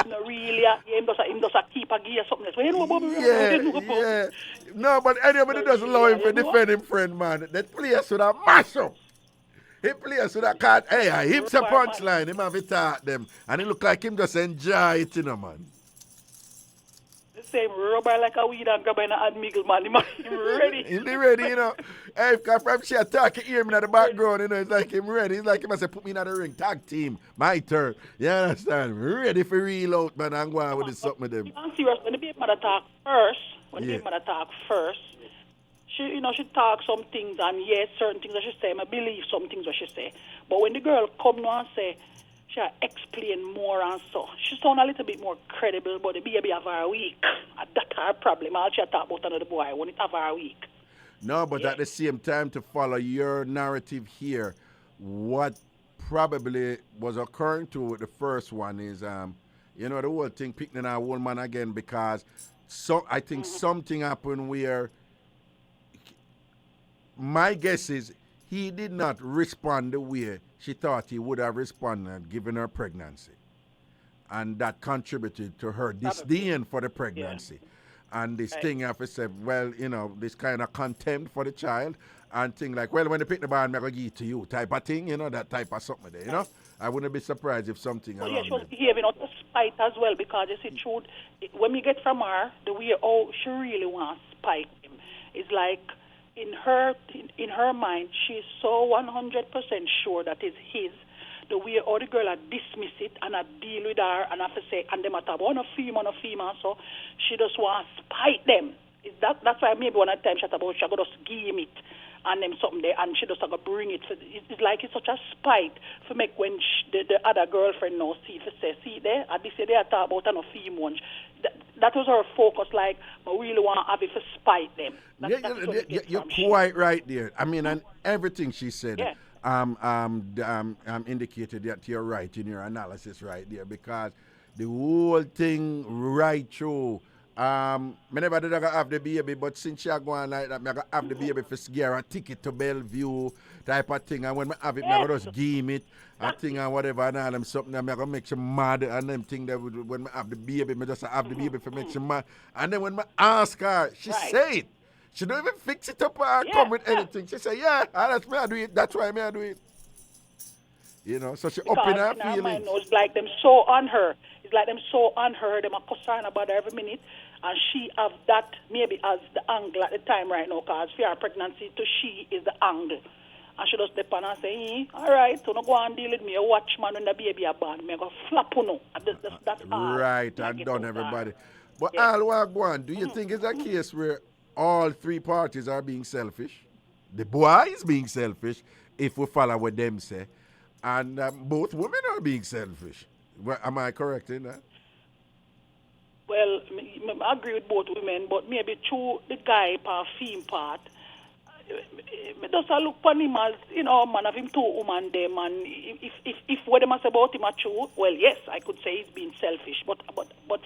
No, really, him does a keep a gear something else. What you know about me? Yeah. No, but anybody doesn't allow him to defend him, friend, man. That place would have mash up. He plays with that card. Hey, him's a punchline. Him have it taught them. And it look like him just enjoy it, man. Same rubber like a weed and grab an admiral, man. Him ready. He's ready, Hey, because from she attack, you hear me in the background, It's like him ready. It's like him say, put me in the ring. Tag team. My turn. You understand? Ready for real out, man. I'm going with something with them. I'm serious. When the baby mother talk first, she talk some things, and yes, certain things that she say, I believe some things that she say. But when the girl come now and say, she explain more and so. She sound a little bit more credible, but the baby have her weak. That's her problem. All she talk about another boy when it have her weak. No, but at the same time, to follow your narrative here, what probably was occurring to with the first one is, the whole thing picking a woman again because I think something happened where my guess is he did not respond the way she thought he would have responded given her pregnancy. And that contributed to her disdain for the pregnancy. Yeah. And this thing, I have to say, well, this kind of contempt for the child and thing like, well, when they pick the ball, I'm going to give it to you type of thing, that type of something there, I wouldn't be surprised if something along she was behaving out of spite as well because, you see, truth, when we get from her, the way, she really wants to spite him. It's like, in her mind, she's so 100% sure that it's his. The way all the girl dismiss it and deal with her and have to say, and them at one of female, so she just wants to spite them. That's why maybe one time she thought about she could just give him it and them something there, and she just going to bring it. It's like it's such a spite for make when the other girlfriend knows see there, and they say they talk about a female one. That was her focus, like, I really want to have it to spite them. You're quite right there. I mean, and everything she said indicated that you're right in your analysis right there, because the whole thing right through, I never did have the baby, but since she going like that, I have the baby for scare a ticket to Bellevue type of thing, and when I have it, I just give it a thing and whatever, and all them something, I'm going to make you mad, and them thing that when I have the baby, I just have the baby for make you mad, and then when I ask her, she say it. She don't even fix it up or come with anything. She say, that's me, I do it, that's why me I do it. So she because up in her feelings. feelings. It's like them so on her. Them are concerned about her every minute. And she have that maybe as the angle at the time right now, because for her pregnancy to she is the angle. And she just step on and say, all right, so no go and deal with me. Watch man when the baby are born. Me go flap no. That's all. Right, and done everybody. But all what go on, do you think it's a case where all three parties are being selfish? The boy is being selfish, if we follow what them say. And both women are being selfish. Well, am I correct in that? Well, I agree with both women, but maybe through the guy per theme part, me just look upon him as, man of him two woman them, and if what them say about him are true, well, yes, I could say he's being selfish, but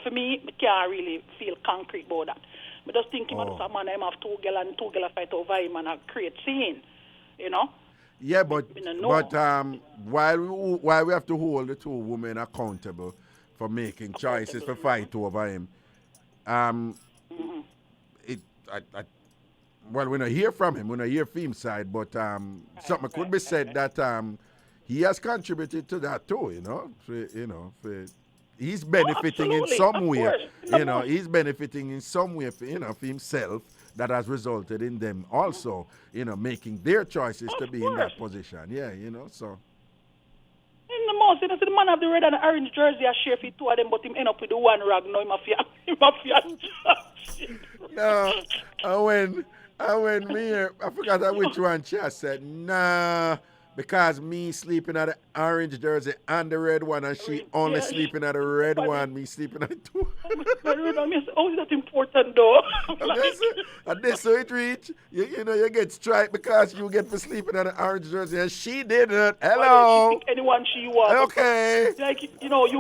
for me, I can't really feel concrete about that. I just think him as a man, him have two girls fight over him and create scene, Yeah, but while we have to hold the two women accountable for making choices for fight over him, we don't hear from him, we don't hear from him side, but something could be said that he has contributed to that too, he's benefiting in some way, he's benefiting in some way, for himself, that has resulted in them also, making their choices to be in that position. Yeah, so. In the most, the man have the red and orange jersey, I share for two of them, but him end up with the one rag, no, him a No, I went me, I forgot which one she said, nah, because me sleeping at the orange jersey and the red one, and she only sleeping at the red one, me sleeping at two. Oh, is that important though? And this so it reach, you get strike because you get for sleeping at the orange jersey, and she didn't. Hello. She pick anyone she wants. Okay. Like, you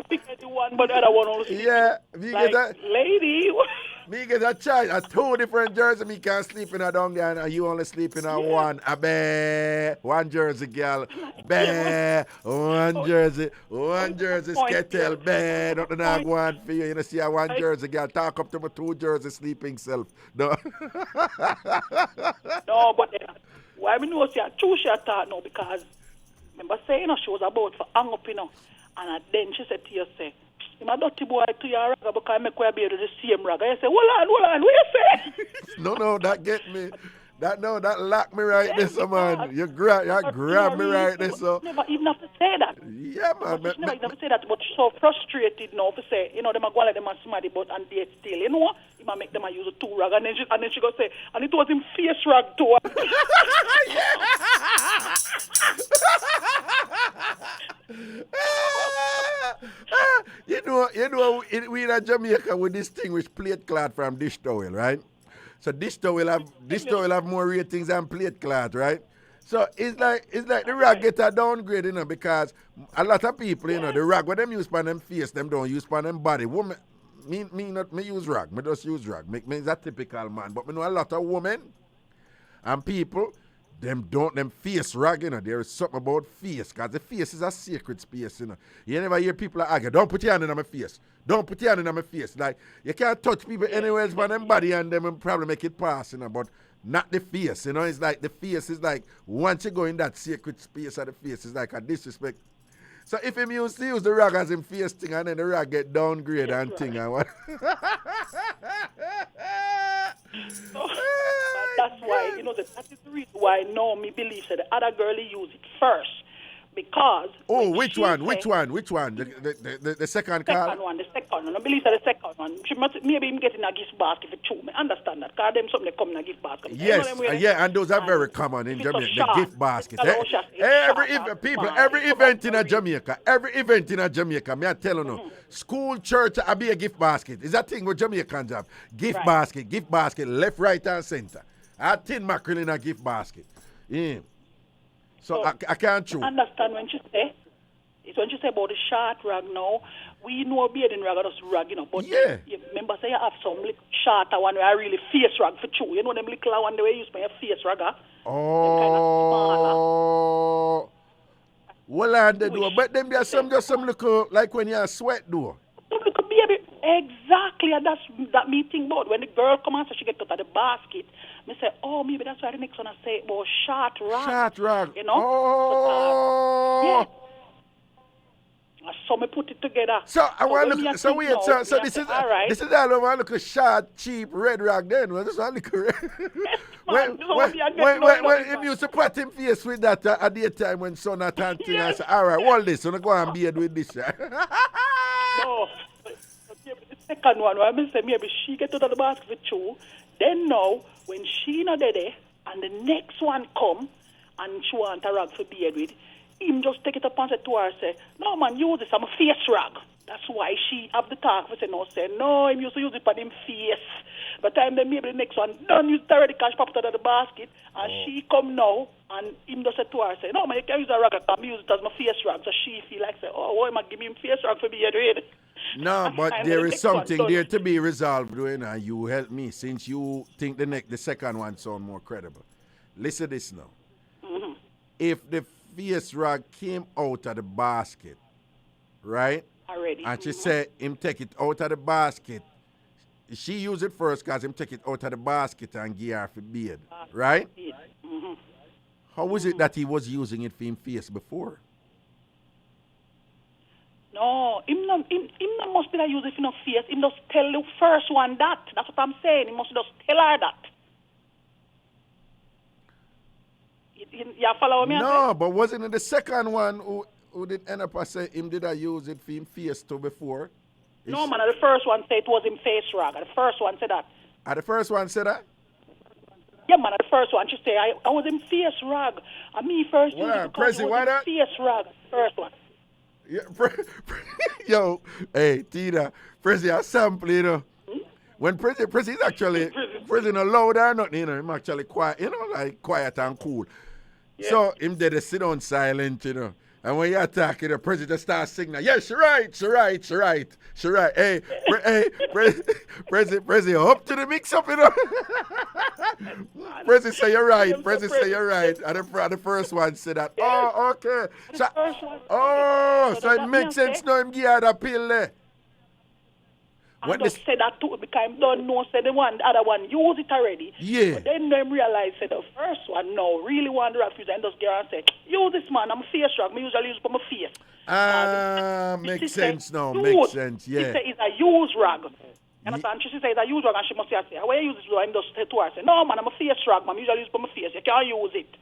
pick anyone, but the other one only sleep. Yeah. Like, lady. Me get a choice. A two different jerseys. Me can sleep in a down there, and you only sleep in a one. A bear. One jersey, girl. Bear. One jersey. Skettle. Bear. Nothing I want for you. You know, see a one jersey, girl. Talk up to my two jersey sleeping self. No. No, but why me know see a true shot now, because remember saying she was about to hang up, and then she said to you, say, I'm a dirty boy to your ragga because I make her be able to the same ragga. I say, hold on, what you say? No, that get me. That lock me right there, so man. You grab me right there, so. Never even have to say that. Yeah, man. She never even have to say that, but she's so frustrated now to say, them are going like them are smarty, but and they still, He might make them use a two rag, and then she go say, and it was him face rag too. We in Jamaica with distinguish plate cloth from dish towel, right? So dish towel have more ratings than plate cloth, right? So it's like the rag get a downgrade, because a lot of people, the rag when them use for them face, them don't use for them body. Woman, me use rag. Me just use rag. Me is a typical man, but me know a lot of women and people. Them face rag, There is something about face, because the face is a sacred space, You never hear people argue, don't put your hand in my face. Don't put your hand in my face. Like, you can't touch people anywhere else but them body, and them probably make it pass, but not the face, It's like the face is like, once you go in that sacred space of the face, it's like a disrespect. So if him use the rag as him face thing, and then the rag get downgrade and thing, and what? That's why, that is the reason why now me believe that the other girl use it first. Because which one? The second call? The second one. I believe that the second one. She must maybe him getting a gift basket for two. I understand that. Because them something they come in a gift basket. Yes, and those are very common in Jamaica. The gift basket. Every event in Jamaica, me I tell you, school, church, I be a gift basket. Is that thing what Jamaicans have? Gift basket, left, right, and center. I tin mackerel in a gift basket. Yeah. So I can't choose. Understand when she say? It's when she say about the short rag now. We know bearding rag are just rag, But yeah. You remember say you have some little shorter one where I really face rag for chew. You know them little one the way you use my face ragger. Oh. Them kind of smaller. Well, and they do, but them there's some little like when you sweat do. Exactly, and that's that me think about when the girl come out, so she get out of the basket. Me say, oh, maybe that's why the next one I say about short rag. Short rag. Oh. Yeah. So me put it together. So I want to look. So wait. So this is all right. This is all I want to look short, cheap red rag. Then well, this one look red. When him used to put him face with that at the time when son at and thing, I said, all right, hold this. So I go and beard with this. No. The second one, I say maybe she get out of the basket with two. Then now, when she not there, and the next one come, and she want a rag for beard with, him just take it up and say to her, say, no man, use this, I'm a face rag. That's why she have the talk for say no, him used to use it for him face. But time then maybe the next one done use it already cash popped out of the basket, and she come now, and him just say to her, say, no man, you can use a rag, I'm use it as my face rag. So she feel like say, oh, why am I giving him face rag for beard with? No, but there is something there to be resolved, and you help me since you think the second one sound more credible. Listen to this now. Mm-hmm. If the face rag came out of the basket, right? Already. And she said him take it out of the basket. She used it first because him take it out of the basket and give her for beard, right? Mm-hmm. How was it that he was using it for him face before? not must be that use if you no face. Him just tell the first one that. That's what I'm saying. He must just tell her that. You follow me? No, but wasn't it the second one who did end up say him did I use it for him face to before? No, man, the first one said it was him face rag. The first one said that. The first one said that? Yeah, man, the first one, she said, I was in face rag. And me first used it because I was in face rag. First one. Yeah, yo, hey, Tina, Prezi, I sample, you know. When Prezi is actually, Prezi not loud or nothing, you know, him actually quiet, you know, like quiet and cool. Yeah. So, him did a sit on silent, you know. And when you attack, the president starts singing, yeah, she right. Hey, President, up to the mix-up, you know. President say you're right. And the first one said that, oh, okay. So it makes sense now him give her the pill there. I just said that too because I don't know, say the other one use it already. Yeah. But then them realize that the first one now really want to refuse and just get and say, use this man, I'm a face rag, I usually use it for my face. Makes sense now, makes sense, yeah. She say it's a use rag. And she say it's a use rag and she must say, where you use this rag? And just to her say, no man, I'm a face rag, man, I usually use it for my face, you can't use it.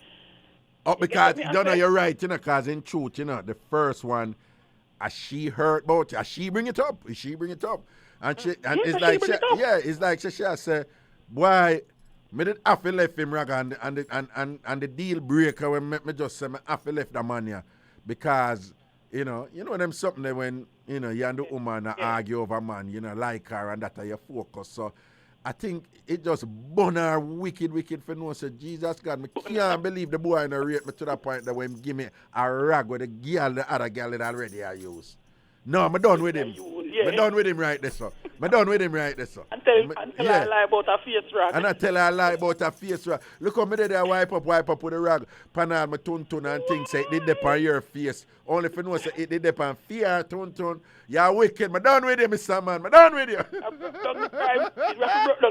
Oh, because, you're right, you know, because in truth, you know, the first one, as she heard about it, as she bring it up. And it's like she said, boy, me did have to left him rag and the deal breaker when me just say me have to left the man here because you know them something that when you know you and the woman argue over man, you know, like her and that are your focus. So I think it just burn her wicked for no say Jesus God, me can't believe the boy no rate me to that point that when him give me a rag with the other girl that already I use. No, I'm done with him. I'm done with him right there, sir. And tell her a lie about her face rag. And I tell her a lie about her face rag. Look how me did I wipe up with the rag. Panel my tun and things say it did dip on your face. Only if you know say it did dip on fear tun. You're wicked. I'm done with you, Mr. Man. I'm done with you. I've broke down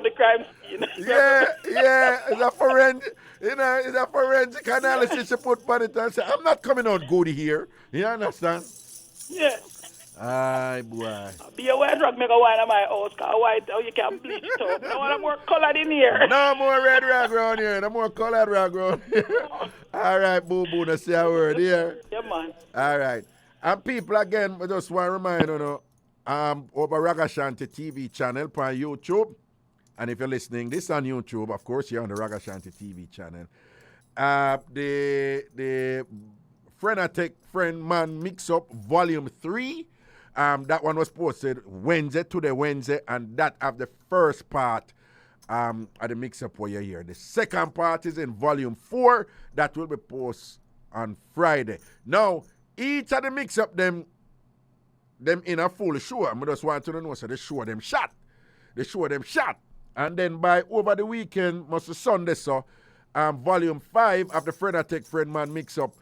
the crime scene. Yeah. It's a forensic, it's a forensic analysis you put on it and say, I'm not coming out good here. You understand? Yeah. Aye, boy. Be a white rag make a wine at my house, because white, you can bleach it up. I want more colored in here. No more red rag around here. No more colored rag around here. All right, boo-boo, let's say a word here. Yeah, man. All right. And people, again, I just want to remind you, over Ragashanti TV channel on YouTube. And if you're listening, this on YouTube, of course, you're on the Ragashanti TV channel. The Friend Man Mix-Up Volume 3. That one was posted Wednesday, and that have the first part of the mix-up where you're here. The second part is in Volume 4. That will be posted on Friday. Now, each of the mix-up, them in a full show. I just want to know, so they show them shot. And then by over the weekend, must be Sunday, so Volume 5 of the Friend Man Mix-Up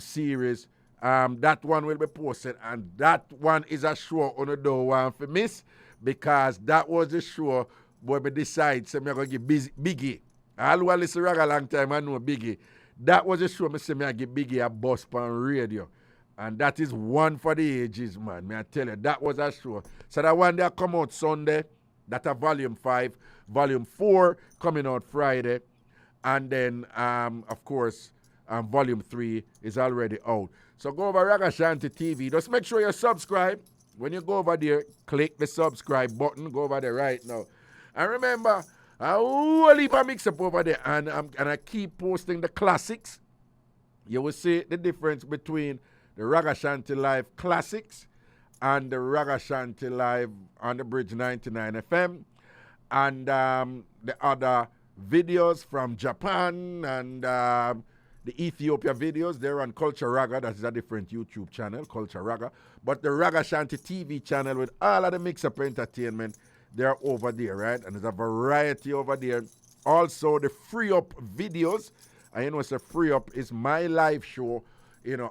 series. That one will be posted, and that one is a show on the door one for miss because that was the show where we decide so I'm going to give Biggie. I listen to Raga a long time, I know Biggie. That was the show I say I give Biggie a bus on radio. And that is one for the ages, man. May I tell you, that was a show. So that one that come out Sunday, that's a Volume 5. Volume 4 coming out Friday. And then, of course, Volume 3 is already out. So go over Ragashanti TV. Just make sure you subscribe. When you go over there, click the subscribe button. Go over there right now. And remember, I will leave a mix-up over there. And I keep posting the classics. You will see the difference between the Ragashanti Live Classics and the Ragashanti Live on the Bridge 99 FM. And the other videos from Japan and the Ethiopia videos, they're on Culture Raga. That is a different YouTube channel, Culture Raga. But the Ragashanti TV channel with all of the mix-up entertainment, they're over there, right? And there's a variety over there. Also, the Free Up videos. And you know, it's a Free Up is my live show,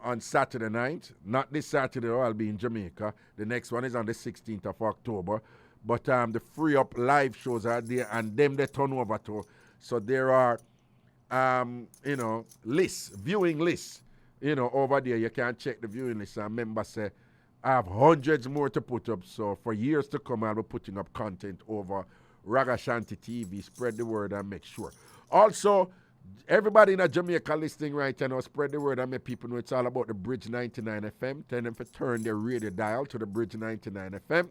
on Saturday night. Not this Saturday, I'll be in Jamaica. The next one is on the 16th of October. But the Free Up live shows are there, and them they turn over to. So there are lists, viewing lists, over there. You can check the viewing list and members say, I have hundreds more to put up. So for years to come, I'll be putting up content over Ragashanti TV. Spread the word and make sure. Also, everybody in Jamaica listening right now, spread the word and make people know it's all about the Bridge 99 FM. Tell them to turn their radio dial to the Bridge 99 FM.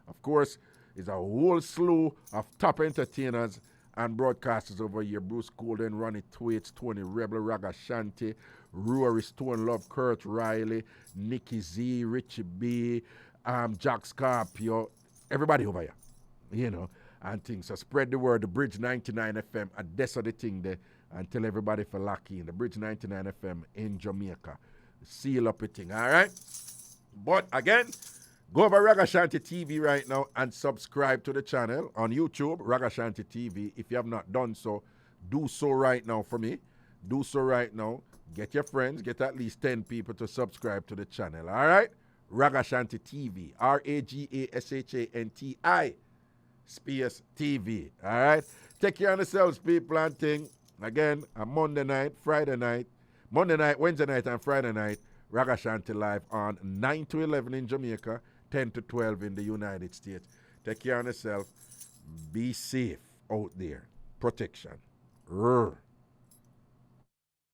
Of course, it's a whole slew of top entertainers and broadcasters over here. Bruce Golden, Ronnie Twaits, Tony Rebel, Ragashanti, Rory Stone Love, Kurt Riley, Nicky Z, Richie B, Jack Scarpio, everybody over here, you know, and things. So spread the word, the Bridge 99 FM, and that's the thing there, and tell everybody for lucky in the Bridge 99 FM in Jamaica. Seal up a thing, all right? But again, go over Ragashanti TV right now and subscribe to the channel on YouTube, Ragashanti TV. If you have not done so, do so right now for me. Do so right now. Get your friends, get at least 10 people to subscribe to the channel, all right? Ragashanti TV, Ragashanti space TV, all right? Take care of yourselves, people, and thing. Again, a Monday night, Friday night, Monday night, Wednesday night, and Friday night, Ragashanti live on 9 to 11 in Jamaica, 10 to 12 in the United States. Take care of yourself. Be safe out there. Protection. Rrr.